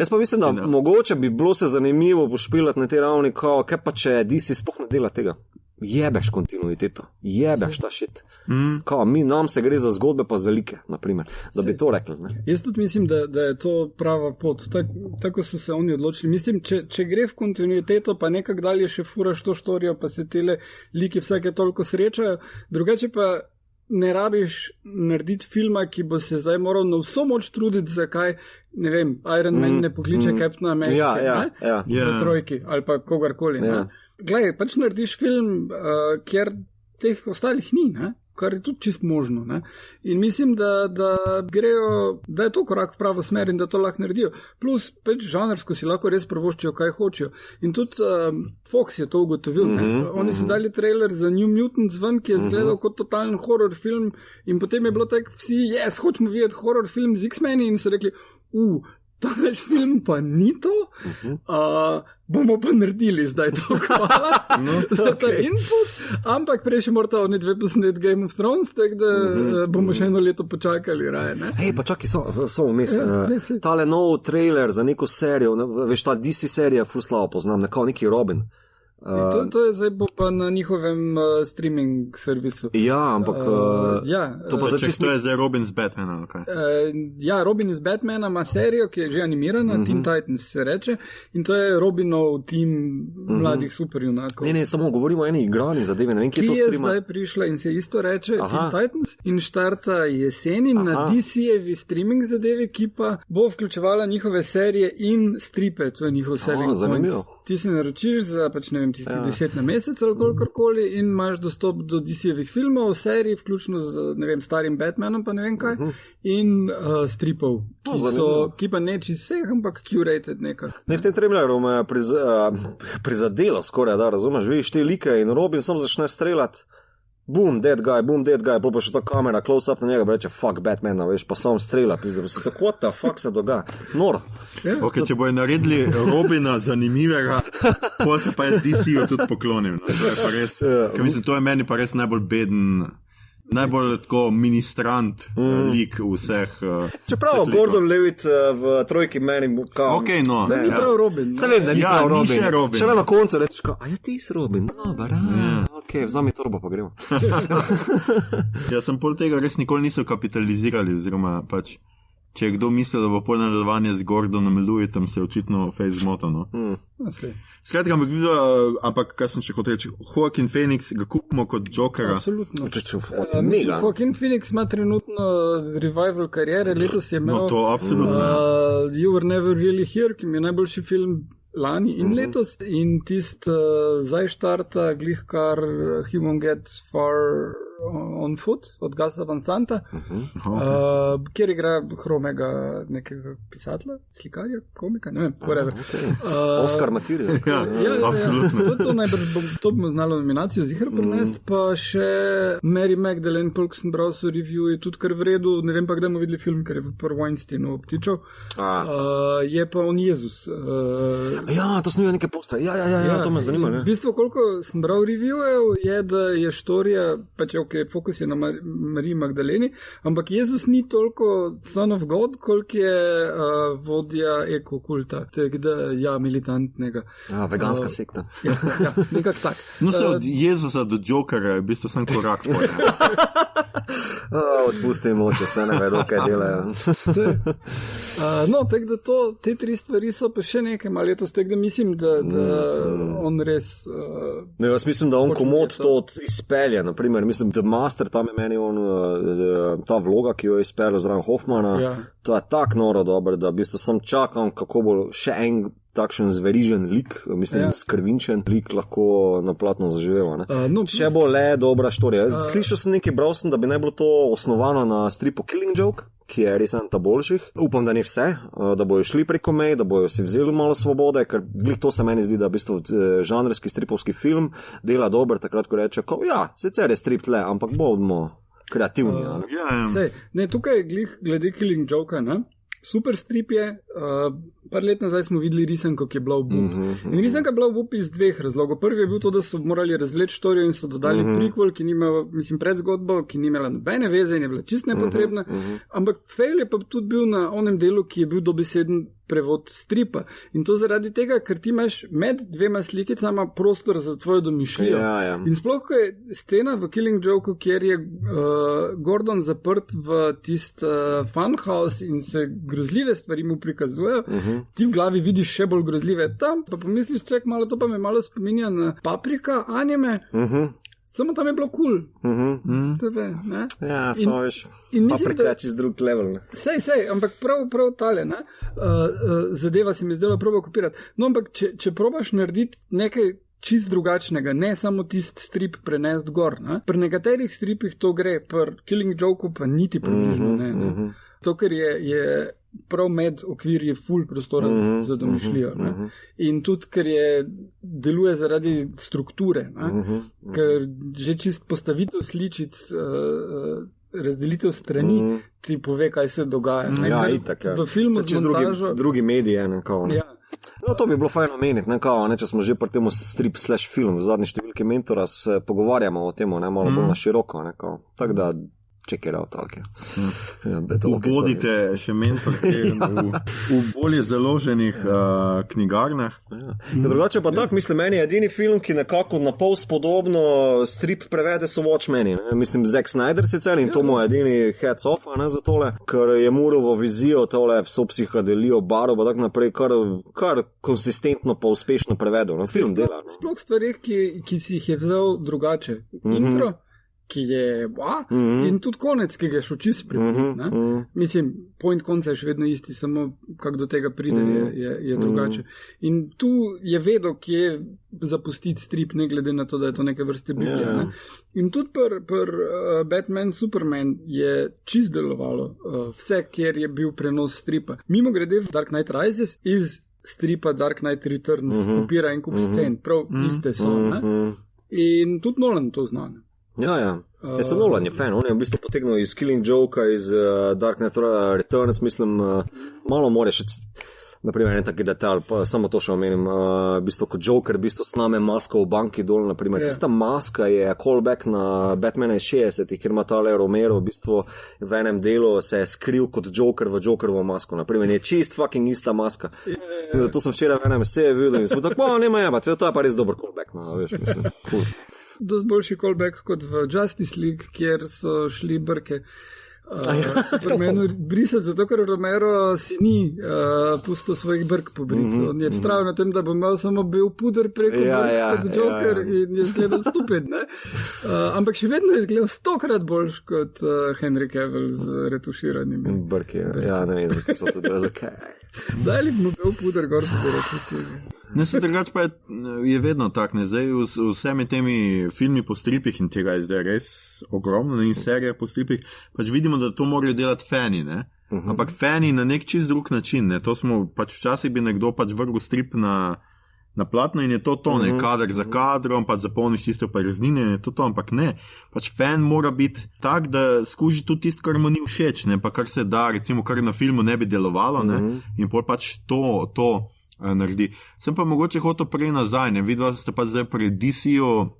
Jaz pa mislim, da mogoče bi bilo se zanimivo pošpilati na te ravni, kaj pa če DC sploh ne dela tega. Jebeš kontinuiteto, jebeš ta shit. Nam se gre za zgodbe pa za like, naprimer, da bi to rekli. Ne? Jaz tudi mislim, da je to prava pot, tako so se oni odločili. Mislim, če gre v kontinuiteto, pa nekak dalje še furaš to štorijo, pa se tele like vsake toliko srečajo, drugače pa ne rabiš narediti filma, ki bo se zdaj moral na vso moč truditi, zakaj, ne vem, Iron Man ne pokliče Captaina America v trojki ali pa kogarkoli. Glej, pač narediš film, kjer teh ostalih ni, ne? Kar je tudi čist možno. Ne? In mislim, da je to korak v pravo smer in da to lahko naredijo. Plus, pač žanrsko si lahko res prvoščijo, kaj hočejo. In tudi Fox je to ugotovil. Oni so dali trailer za New Mutants ven, ki je izgledal kot totalen horror film in potem je bilo tako vsi, hočemo videti horror film z X-meni in so rekli, ta naš film pa ni to, bomo pa naredili zdaj to, hvala za ta input, ampak prej še morata oni dve posnet Game of Thrones, tako da bomo še eno leto počakali raje. Ne? Hej, pa čakaj, so vmes, tale nov trailer za neko serijo, veš, ta DC serija, ful slavo poznam, neki Robin. To je zdaj bo pa na njihovem streaming servisu. Ja, ampak to pa to je zdaj Robin z Batmana, okay. Robin iz Batmana ima serijo, ki je že animirana, Teen Titans se reče, in to je Robinov tim mladih superjunakov. Ne, samo govorimo o eni igrani zadevi, ne vem, kje to streama. Ki je zdaj prišla in se isto reče Teen Titans in štarta jeseni na DC-jevi streaming zadevi, ki pa bo vključevala njihove serije in stripe, to je njihov selling point. Ti se naročiš za, pač ne vem, tisti 10 na mesec ali kolikorkoli in imaš dostop do DC-jevih filmov, serij, vključno z, ne vem, starim Batmanom, pa ne vem kaj, in stripov, ki pa ne čist vseh, ampak curated nekak. Ne, v tem traileru me prizadelo skoraj, da razumeš, vidiš te like in Robin sam začne streljati. Boom, dead guy, pol pa še ta kamera, close up na njega, reče, fuck Batmana, veš, pa sam strela, pizda, pa si tako, what the fuck se dogaja? Noro. Ok, če bojo naredili Robina zanimivega, pa se pa je DC-jo tudi poklonil. To je pa res, mislim, to je meni pa res najbolj beden, najbolj tako ministrant lik vseh. Čeprav Gordon Levitt v trojki meni kao. Ok, no. Da ni prav Robin. Se vem, da ni prav Robin. Ni še Robin. Še na koncu rečeš, a ja ti si Robin? No, ok, vzami torbo pa gremo. Ja, sem pol tega res nikoli niso kapitalizirali, oziroma pač, če je kdo mislil, da bo pol nadaljevanje z Gordonom Levitom, se je očitno face zmotal, no. Skratka, ampak kaj sem še hotel reči, Joaquin Phoenix ga kupimo kot Jokera. Absolutno. Joaquin Phoenix ima trenutno revival karijere, letos je imel You Were Never Really Here, ki mi je najboljši film lani in letos, in tist zdaj štarta glih kar He Won't Get Far on Foot od Gasa Van Santa, kjer igra hromega nekega pisatla, slikarja, komika, ne vem, whatever. Oscar material. Absolutno. To najbrž to bomo znalo nominacijo ziher prinesti, pa še Mary Magdalene, polk sem bral so review, je tudi kar v redu, ne vem pa, kdaj bomo videli film, ker je v Weinsteinu obtičal. Je pa on Jezus. Ja, to sem imel nekaj postra. Ja, to me zanima. V bistvu, koliko sem bral reviewjev, je, da je štorija, pač je ker fokus je na Mariji Magdaleni, ampak Jezus ni toliko son of God, koliko je vodja ekokulta, tega, militantnega. Veganska sekta. Ja, nekako tak. No, od Jezusa do Jokerja je v bistvu sem korak pojem. Odpustimo, če se ne vedo, kaj delajo. No, tako da te tri stvari so pa še nekaj malo letos, tako da mislim, da on res... No, jaz mislim, da on komod to izpelje, naprimer, mislim, The Master, tam je meni ta vloga, ki jo je izpeljal zraven Hoffmana, to je tak noro dobro, da v bistvu sem čakal, kako bo še en takšen zverižen lik, mislim, skrvinčen lik lahko na platno zaživel. Še bo le dobra štorija. Slišal sem nekaj, bral sem, da bi ne bilo to osnovano na stripu Killing Joke, ki je res en ta boljših. Upam, da ne vse, da bojo šli preko mej, da bojo si vzeli malo svobode, ker glih to se meni zdi, da v bistvu žanrski stripovski film dela dober, takrat, ko reče, sicer je strip tle, ampak bomo kreativni. Tukaj glede Killing Joke, ne? Super strip je, par let nazaj smo videli risanko, ki je bila v Bup. In risanka je bila v Bup iz dveh razlogov. Prvi je bil to, da so morali razvleči štorijo in so dodali prequel, ki ni imel, mislim, predzgodbo, ki ni imela nobene veze in je bila čist nepotrebna. Ampak fail je pa tudi bil na onem delu, ki je bil dobeseden prevod stripa. In to zaradi tega, ker ti imaš med dvema slikicama prostor za tvojo domišljijo. In sploh, ko je scena v Killing Joke, kjer je Gordon zaprt v tist funhouse in se grozljive stvari mu prikazujejo, ti v glavi vidiš še bolj grozljive. Tam pa pomisliš, ček malo, to pa me malo spominja na Paprika anime. Samo tam je bilo kul. Ja, samo veš, Paprika čez drug level. Sej, ampak prav tale, ne? Zadeva se mi zdela proba kopirati. No, ampak če probaš narediti nekaj čist drugačnega, ne samo tist strip prenest gor, ne? Pri nekaterih stripih to gre, pri Killing Joke pa niti približno, ne? To, ker je prav med okvirje full prostora za domišljijo. In tudi, ker deluje zaradi strukture, ker že čist postavitev sličic, razdelitev strani ti pove, kaj se dogaja. Itak, ja. V filmu z montažo... drugi mediji, nekako. No, to bi bilo fajno omeniti, če smo že pri temu strip/film v zadnji številki Mentora, se pogovarjamo o tem, malo bolj na široko, tako da check it out, okay. Ubodite še Mentor v bolje založenih knjigarnah. Drugače pa tak, mislim, meni je edini film, ki nekako na pol spodobno strip prevede, so Watchmeni. Mislim, Zack Snyder sicer in to mu je edini heads off za tole, ker je Murovo vizijo tole vso psihadelijo, baro, pa tak naprej, kar konsistentno pa uspešno prevedel. Film dela. Sploh stvarih, ki si jih je vzel drugače. Intro, ki je, in tudi konec, ki ga je šel čist pripraviti. Mislim, point konca je še vedno isti, samo kak do tega pride, je drugače. In tu je vedel, kje zapustiti strip, ne glede na to, da je to neke vrste Biblija. In tudi pri Batman, Superman je čist delovalo vse, kjer je bil prenos stripa. Mimo grede v Dark Knight Rises iz stripa Dark Knight Returns kopira en kup scen, prav iste so. In tudi Nolan to zna. Jaz sem Nolan je fan, on je v bistvu potegnil iz Killing Joke, iz Dark Knight Returns, mislim, malo more še, naprimer, en taki detalj, pa samo to še omenim, v bistvu kot Joker, v bistvu sname masko v banki dol, naprimer, tista maska je callback na Batmana iz 60-ih, kjer ima tale Romero, v bistvu v enem delu se je skril kot Joker v Jokerovo masko, naprimer, je čist fucking ista maska. To sem včeraj v enem seje videl in smo tako, nema jebati, to je pa res dober callback, veš, mislim, cool. Dost boljši callback kot v Justice League, kjer so šli brke Supermanu brisati, zato ker Romero si ni pustil svojih brk pobriti. On je vztrajal na tem, da bo imel samo bel puder preko brk kot Joker in je izgledal stupid, ne? Ampak še vedno je izgledal 100-krat boljš kot Henry Cavill z retuširanimi brki. Ja, ne vem, zakaj so to zakaj. Daj li mu bel puder gor pobrati? Ne, se drugač pa je vedno tak, ne, zdaj vsemi temi filmi po stripih in tega je zdaj res ogromno in serija po stripih, pač vidimo, da to morajo delati fani, ne, ampak fani na nek čist drug način, ne, to smo, pač včasih bi nekdo pač vrgel strip na platno in je to, ne, kadr za kadrom, pač zapolniš tiste operaznine in je to, ampak ne, pač fan mora biti tak, da skuži tudi tisto, kar mu ni všeč, ne, pa kar se da, recimo, kar na filmu ne bi delovalo, ne, in pol pač to naredi. Sem pa mogoče hotel prej nazaj, ne, videla ste pa zdaj pri DC-u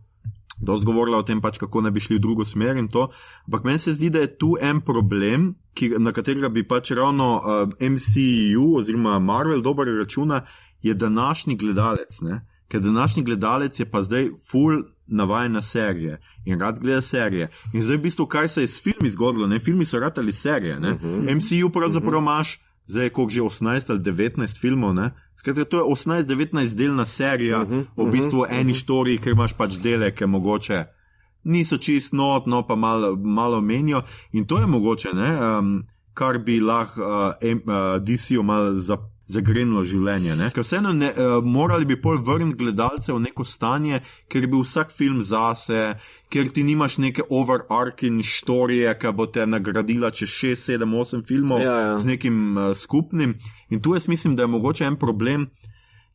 dosti govorila o tem pač, kako ne bi šli v drugo smer in to, ampak meni se zdi, da je tu en problem, na katerega bi pač ravno MCU oziroma Marvel dobro računa, je današnji gledalec, ne? Ker današnji gledalec je pa zdaj full navajen na serije in rad gleda serije. In zdaj v bistvu, kaj se je s filmi zgodilo, ne? Filmi so ratali serije, ne? MCU pravzaprav imaš, zdaj je koliko že 18 ali 19 filmov, ne? Skratka, to je 18-19 delna serija, v bistvu eni štoriji, ker imaš pač dele, ki mogoče niso čist no pa malo menijo. In to je mogoče, ne? Kar bi lahko DC-ju malo zagrenilo življenje. Ne? Ker vseeno morali bi pol vrniti gledalce v neko stanje, ker bi vsak film zase, ker ti nimaš neke overarching štorije, ki bo te nagradila čez 6, 7, 8 filmov z nekim skupnim. In tu jaz mislim, da je mogoče en problem,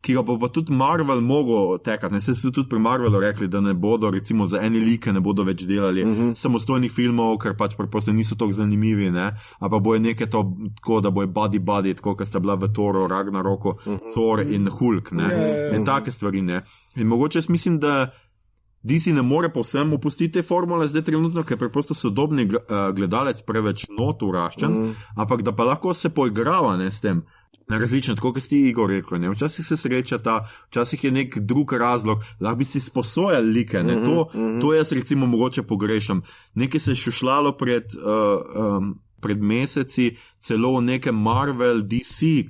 ki ga bo pa tudi Marvel mogel tekati. Se so tudi pri Marvelu rekli, da ne bodo, recimo za eni like ne bodo več delali samostojnih filmov, ker pač preprosto niso tako zanimivi, ne? A pa boje nekaj to, tako da boje buddy, tako kot sta bila v Thoru, Ragnaroku, Thor in Hulk, ne? In take stvari, ne? In mogoče jaz mislim, da DC ne more povsem opustiti te formule zdaj trenutno, ker preprosto sodobni gledalec preveč not uraščen, ampak da pa lahko se poigrava, ne, s tem. Na različno, tako kot si Igor rekel, ne? Včasih se srečata, včasih je nek drug razlog, lahko bi si sposojali like, ne? To jaz recimo mogoče pogrešam. Nekaj se je šušljalo pred meseci, celo v nekem Marvel DC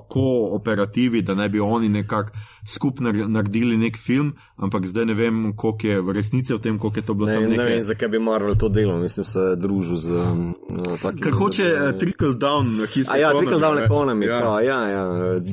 kooperativi, da ne bi oni nekako skupno naredili nek film, ampak zdaj ne vem, koliko je v resnici o tem, koliko je to bilo samo nekaj. Ne vem, zakaj bi Marvel to delal, mislim, se družil z takim... Ker hoče trickle down trickle down economy,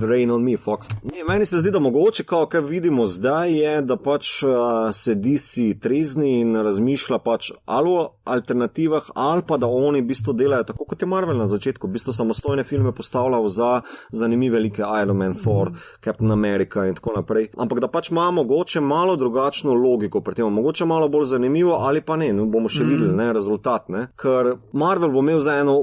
rain on me, Fox. Ne, meni se zdi, da mogoče, kaj vidimo zdaj je, da pač se DC trezni in razmišlja pač ali o alternativah, ali pa da oni v bistvu delajo tako, kot je Marvel na začetku, v bistvu samostojne filme postavljal za zanimive velike Iron Man, Thor, Captain America in tako naprej. Ampak da pač ima mogoče malo drugačno logiko pri tem, mogoče malo bolj zanimivo ali pa ne, bomo še videli, ne, rezultat, ne. Ker Marvel bo imel za eno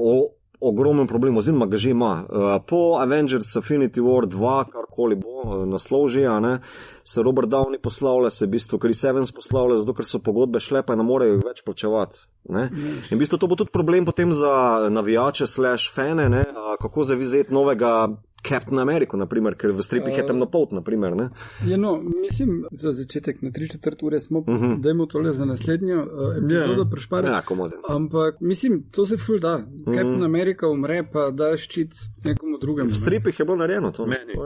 ogromen problem, oziroma ga že ima. Po Avengers Infinity War 2, karkoli bo, naslov že, ne, se Robert Downey poslavlja, se v bistvu Chris Evans poslavlja, zato ker so pogodbe šle, pa ne morejo več plačevati. Ne? In v bistvu to bo tudi problem potem za navijače / fane, ne, kako zavizeti novega Captain America, naprimer, ker v stripih je temnopolt, naprimer, ne? Ja, no, mislim, za začetek na 3/4 ure smo, dajmo tole za naslednjo epizodo prešpare. Ja, komodin. Ampak, mislim, to se ful da. Captain America umre, pa da ščit nekomu drugemu. V stripih je bilo narejeno to. Meni.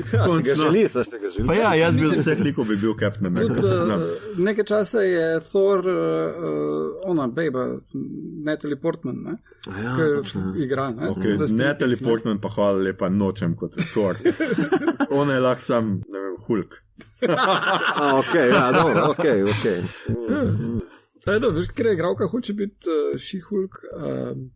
Si ga želi, saš tega želi. Pa ja, jaz bi vseh likov bi bil Captain America. Tudi nekaj časa je Thor, ona, bejba, Natalie Portman, ne? Ja, točno. Igra, ne? Okay. Natalie Portman pa hvala lepa, nočem kot Thor. Ona je lahko sam, ne vem, Hulk. Okej, ja, dobro, okej. Veš, ker je igralka, hoče biti She-Hulk,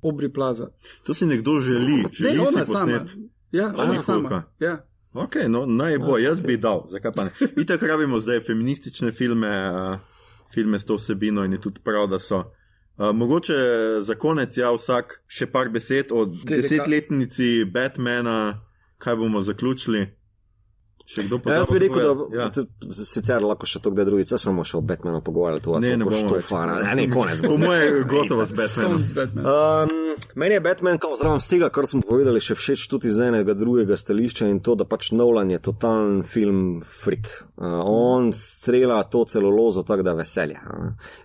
Aubrey Plaza. To si nekdo želi si posnet. Ja, ona sama. Ja. Ok, no, naj bo, jaz bi dal, zakaj pa ne. Itak rabimo zdaj feministične filme s to vsebino in je tudi prav, da so. Mogoče za konec, ja, vsak še par besed o 10-letnici Batmana, kaj bomo zaključili. Jaz bi rekel, da sicer lahko še to, kdaj drugice, samo še o Batmanu pogovarjali. Ne bomo več. Ne, konec. Po moje gotovo s Batmanom. Meni je Batman, kao zraven vsega, kar smo povedali, še všeč tudi iz enega drugega stališča in to, da pač Nolan je totalen film freak. On strela to celulozo tako, da veselja.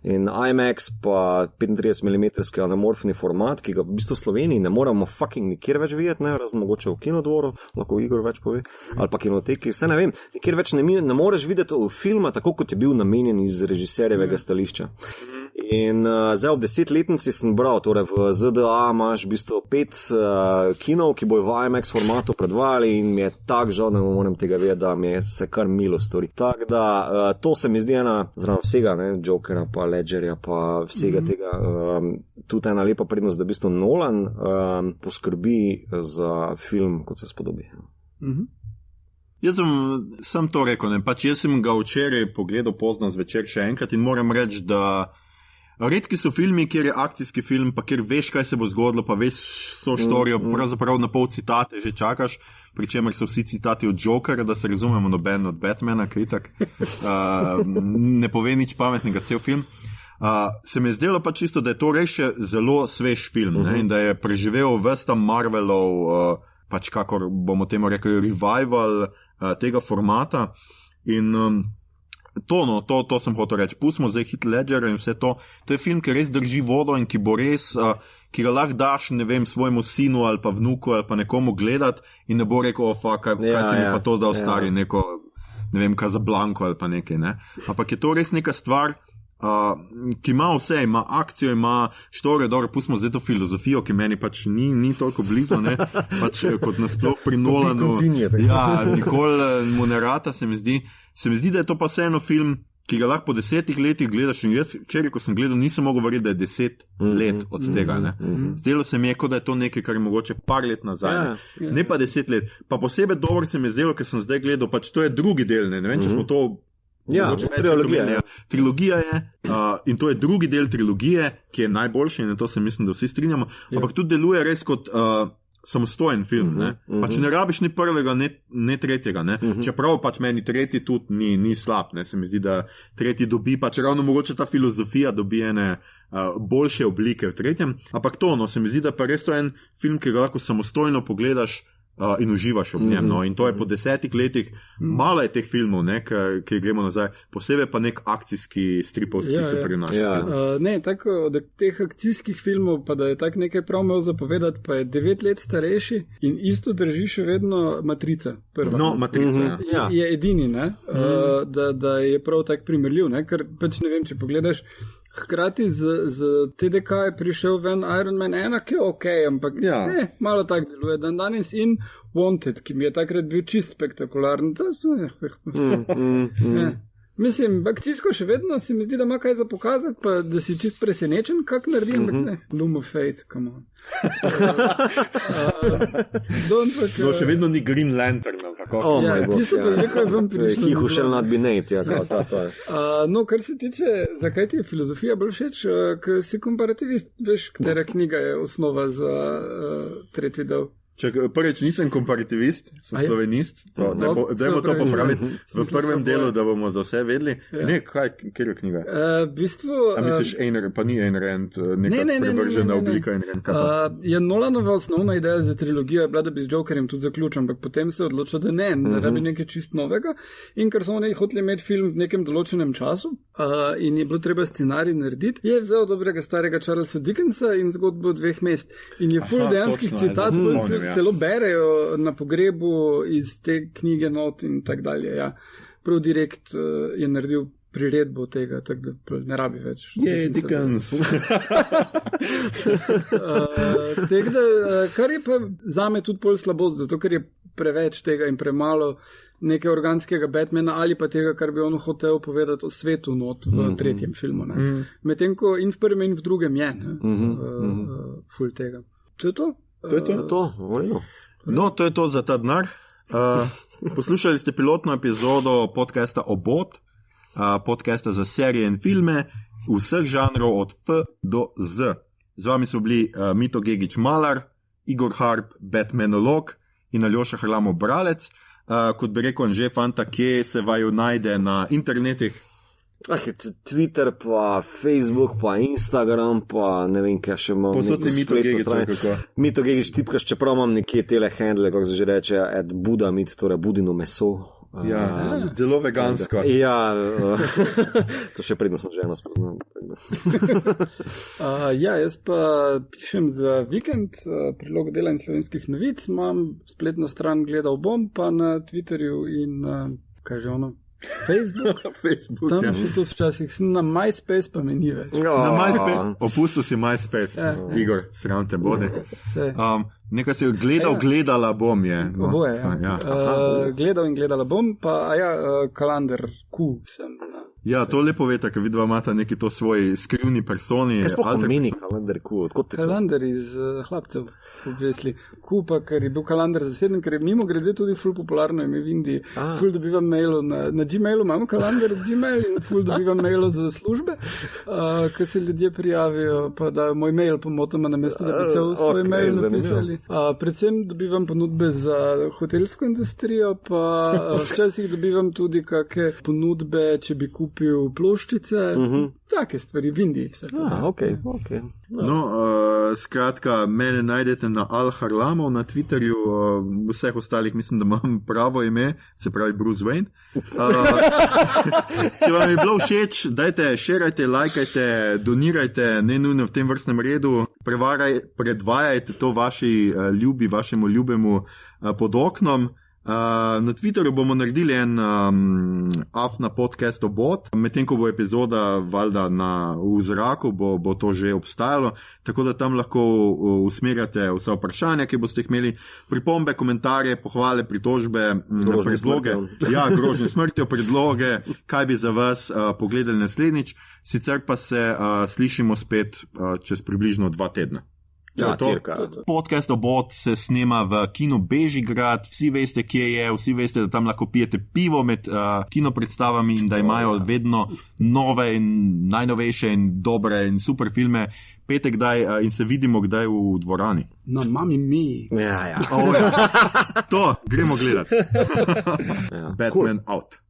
In IMAX pa 35mm anamorfni format, ki ga v bistvu v Sloveniji ne moramo fucking nikjer več videti, ne, razen mogoče v kinodvoru, lahko Igor več pove, ali pa kinoteki, se ne vem, nikjer več ne moreš videti filma tako, kot je bil namenjen iz režiserjevega stališča. In zdaj ob 10-letnici sem bral, torej v ZDA imaš v bistvu 5 kinov, ki bojo v IMAX formatu predvajali in mi je tak žal, ne morem tega vedeti, da mi je se kar milo stori. Tako da to se mi zdi ena zraven vsega, ne, Jokera pa Ledgerja pa vsega tega, tudi ena lepa prednost, da v bistvu Nolan poskrbi za film, kot se spodobi. Jaz sem to rekel, ne, pač jaz sem ga včeraj pogledal pozno zvečer še enkrat in moram reči, da redki so filmi, kjer je akcijski film, pa kjer veš, kaj se bo zgodilo, pa veš so štorijo, pravzaprav na pol citate že čakaš, pri čemer so vsi citati od Jokera, da se razumemo, noben od Batmana, kritak, ne pove nič pametnega, cel film. Se mi je zdelo pa čisto, da je to res še zelo svež film, ne, in da je preživel ves tam Marvelov, pač kakor bomo temu rekli, revival tega formata in to sem hotel reči. Pustimo zdaj Heath Ledger in vse to. To je film, ki res drži vodo in ki bo res, ki ga lahko daš, ne vem, svojemu sinu ali pa vnuku ali pa nekomu gledati in ne bo rekel, kaj se mi pa to zdaj ostari, neko, ne vem, Casablanco ali pa nekaj, ne. Ampak je to res neka stvar, ki ima vse, ima akcijo, ima štore, dobro, pustimo zdaj to filozofijo, ki meni pač ni toliko blizu, ne, pač kot nasploh pri Nolanu, nikoli mu ne rata, se mi zdi, da je to pa vseeno film, ki ga lahko po 10 letih gledaš in jaz, včeraj, ko sem gledal, nisem mogel verjeti, da je 10 let od tega, ne. Zdelo se mi je, kot da je to nekaj, kar je mogoče par let nazaj, ne pa 10 let. Pa posebej dobro se mi je zdelo, ker sem zdaj gledal, pač to je drugi del, ne vem, če smo to trilogija je in to je drugi del trilogije, ki je najboljši in to se mislim, da vsi strinjamo, ampak tudi deluje res kot samostojen film, ne? Pač ne rabiš ni prvega, ne tretjega, ne? Čeprav pač meni tretji tudi ni slab, ne? Se mi zdi, da tretji dobi, pač ravno mogoče ta filozofija dobi ene boljše oblike v tretjem, ampak to, no, se mi zdi, da pa res to je en film, ki ga lahko samostojno pogledaš in uživaš ob njem, no, in to je po 10 letih, malo je teh filmov, ne, ki gremo nazaj, posebej pa nek akcijski stripovski superjunaški. Ne, tako od teh akcijskih filmov, pa da je tak nekaj prav imel zapovedati, pa je 9 let starejši in isto drži še vedno Matrica. Prva. No, Matrica, je edini, ne, da je prav tak primerljiv, ne, ker pač ne vem, če pogledaš, hkrati z TDK je prišel ven Iron Man 1, ki je okej, ampak malo tak deluje dan danes in Wanted, ki mi je takrat bil čist spektakularen. Mislim, akcijsko še vedno se mi zdi, da ima kaj za pokazati, pa da si čist presenečen, kak naredi, ampak ne, Bloom of Faith, come on. No, še vedno ni Green Lantern, kako? Tisto pa je rekel, vam prišlo. He who shall not be named, ta. No, kar se tiče, zakaj ti je filozofija bolj všeč, ker si komparativist, veš, katera knjiga je osnova za tretji del. Prvič nisem komparativist, sem slovenist, dajmo to popraviti v prvem delu, da bomo za vse vedeli. Ne, kjer je knjiga? V bistvu... A misliš, pa ni Ayn Rand, neka sprevržena oblika Ayn Rand? Je Nolanova osnovna ideja za trilogijo je bila, da bi z Jokerjem tudi zaključil, ampak potem se je odločil, da ne rabi nekaj čist novega in ker so oni hoteli imeti film v nekem določenem času in je bilo treba scenarij narediti, je vzel dobrega starega Charlesa Dickensa in zgodbo dveh mest. In je full dejanskih citatov, celo berejo na pogrebu iz te knjige not in tak dalje, ja. Prav direkt je naredil priredbo tega, tako da ne rabi več. Dickens. Tako da, kar je pa zame tudi pol slabost, zato ker je preveč tega in premalo nekaj organskega Batmana ali pa tega, kar bi on hotel povedati o svetu not v tretjem filmu. Medtem ko in v prvem in v drugem je, ful tega. To je to? No, to je to za ta denar. Poslušali ste pilotno epizodo podcasta Obot, podcasta za serije in filme vseh žanrov od F do Z. Z vami so bili Mito Gegić Malar, Igor Harp, Batmanolog in Aljoša Harlamov Bralec. Kot bi rekel Anže Fanta, kje se vaju najde na internetih? Twitter, pa Facebook, pa Instagram, pa ne vem, kaj še imam. Posod si Mito Gegić, kako? Mito Gegić tipkaš, čeprav imam nekje tele handle, kako se že reče, @budamit, torej budino meso. Zelo vegansko. To še predno sem ženo spoznal. Jaz pa pišem za Vikend, prilog Dela in slovenskih novic, imam spletno stran Gledal bom, pa na Twitterju in kaj že ono? Facebook, tam še to včasih, sem na MySpace, pa me ni več. Na MySpace, opustil si MySpace, Igor, sram te bode. Nekaj si gledala bom je. Oboje, Gledal in gledala bom, pa Kalender Q sem Ja, to lepo veste, ker vidva imata neki to svoj skrivni personi. Kaj sploh pomeni kalendar Q? Kalendar iz Hlapcev, obvesli. Q pa, ker je bil kalendar zaseden, ker je mimo grede tudi ful popularno ime v Indiji. Ful dobivam mailov na Gmailu, imamo kalendar Gmail in ful dobivam mailov za službe, ker se ljudje prijavijo, pa dajo moj mail pomotoma na mesto, da bi cel svoj mail napisali. Predvsem dobivam ponudbe za hotelsko industrijo, pa včasih dobivam tudi kakšne ponudbe, če bi kupil ploščice, take stvari v Indiji. Okay. No, skratka, mene najdete na Al-Harlamov na Twitterju, vseh ostalih mislim, da imam pravo ime, se pravi Bruce Wayne. Če vam je bilo všeč, dajte, šerajte, lajkajte, donirajte, ne nujno v tem vrstnem redu, predvajajte to vašemu ljubemu pod oknom. Na Twitterju bomo naredili en afna podcast obot, medtem ko bo epizoda valjda v zraku, bo to že obstajalo, tako da tam lahko usmerjate vsa vprašanja, ki boste imeli, pripombe, komentarje, pohvale, pritožbe, predloge. Ja, grožnje smrtjo, predloge, kaj bi za vas pogledali naslednjič, sicer pa se slišimo spet čez približno 2 tedna. Ja, cirka. Podcast Obot se snema v kinu Bežigrad, vsi veste, kje je, vsi veste, da tam lahko pijete pivo med kinopredstavami in da imajo vedno nove in najnovejše in dobre in super filme. Petek kdaj in se vidimo kdaj v dvorani. Na Mami Mi. Ja. To, gremo gledat. Batman out.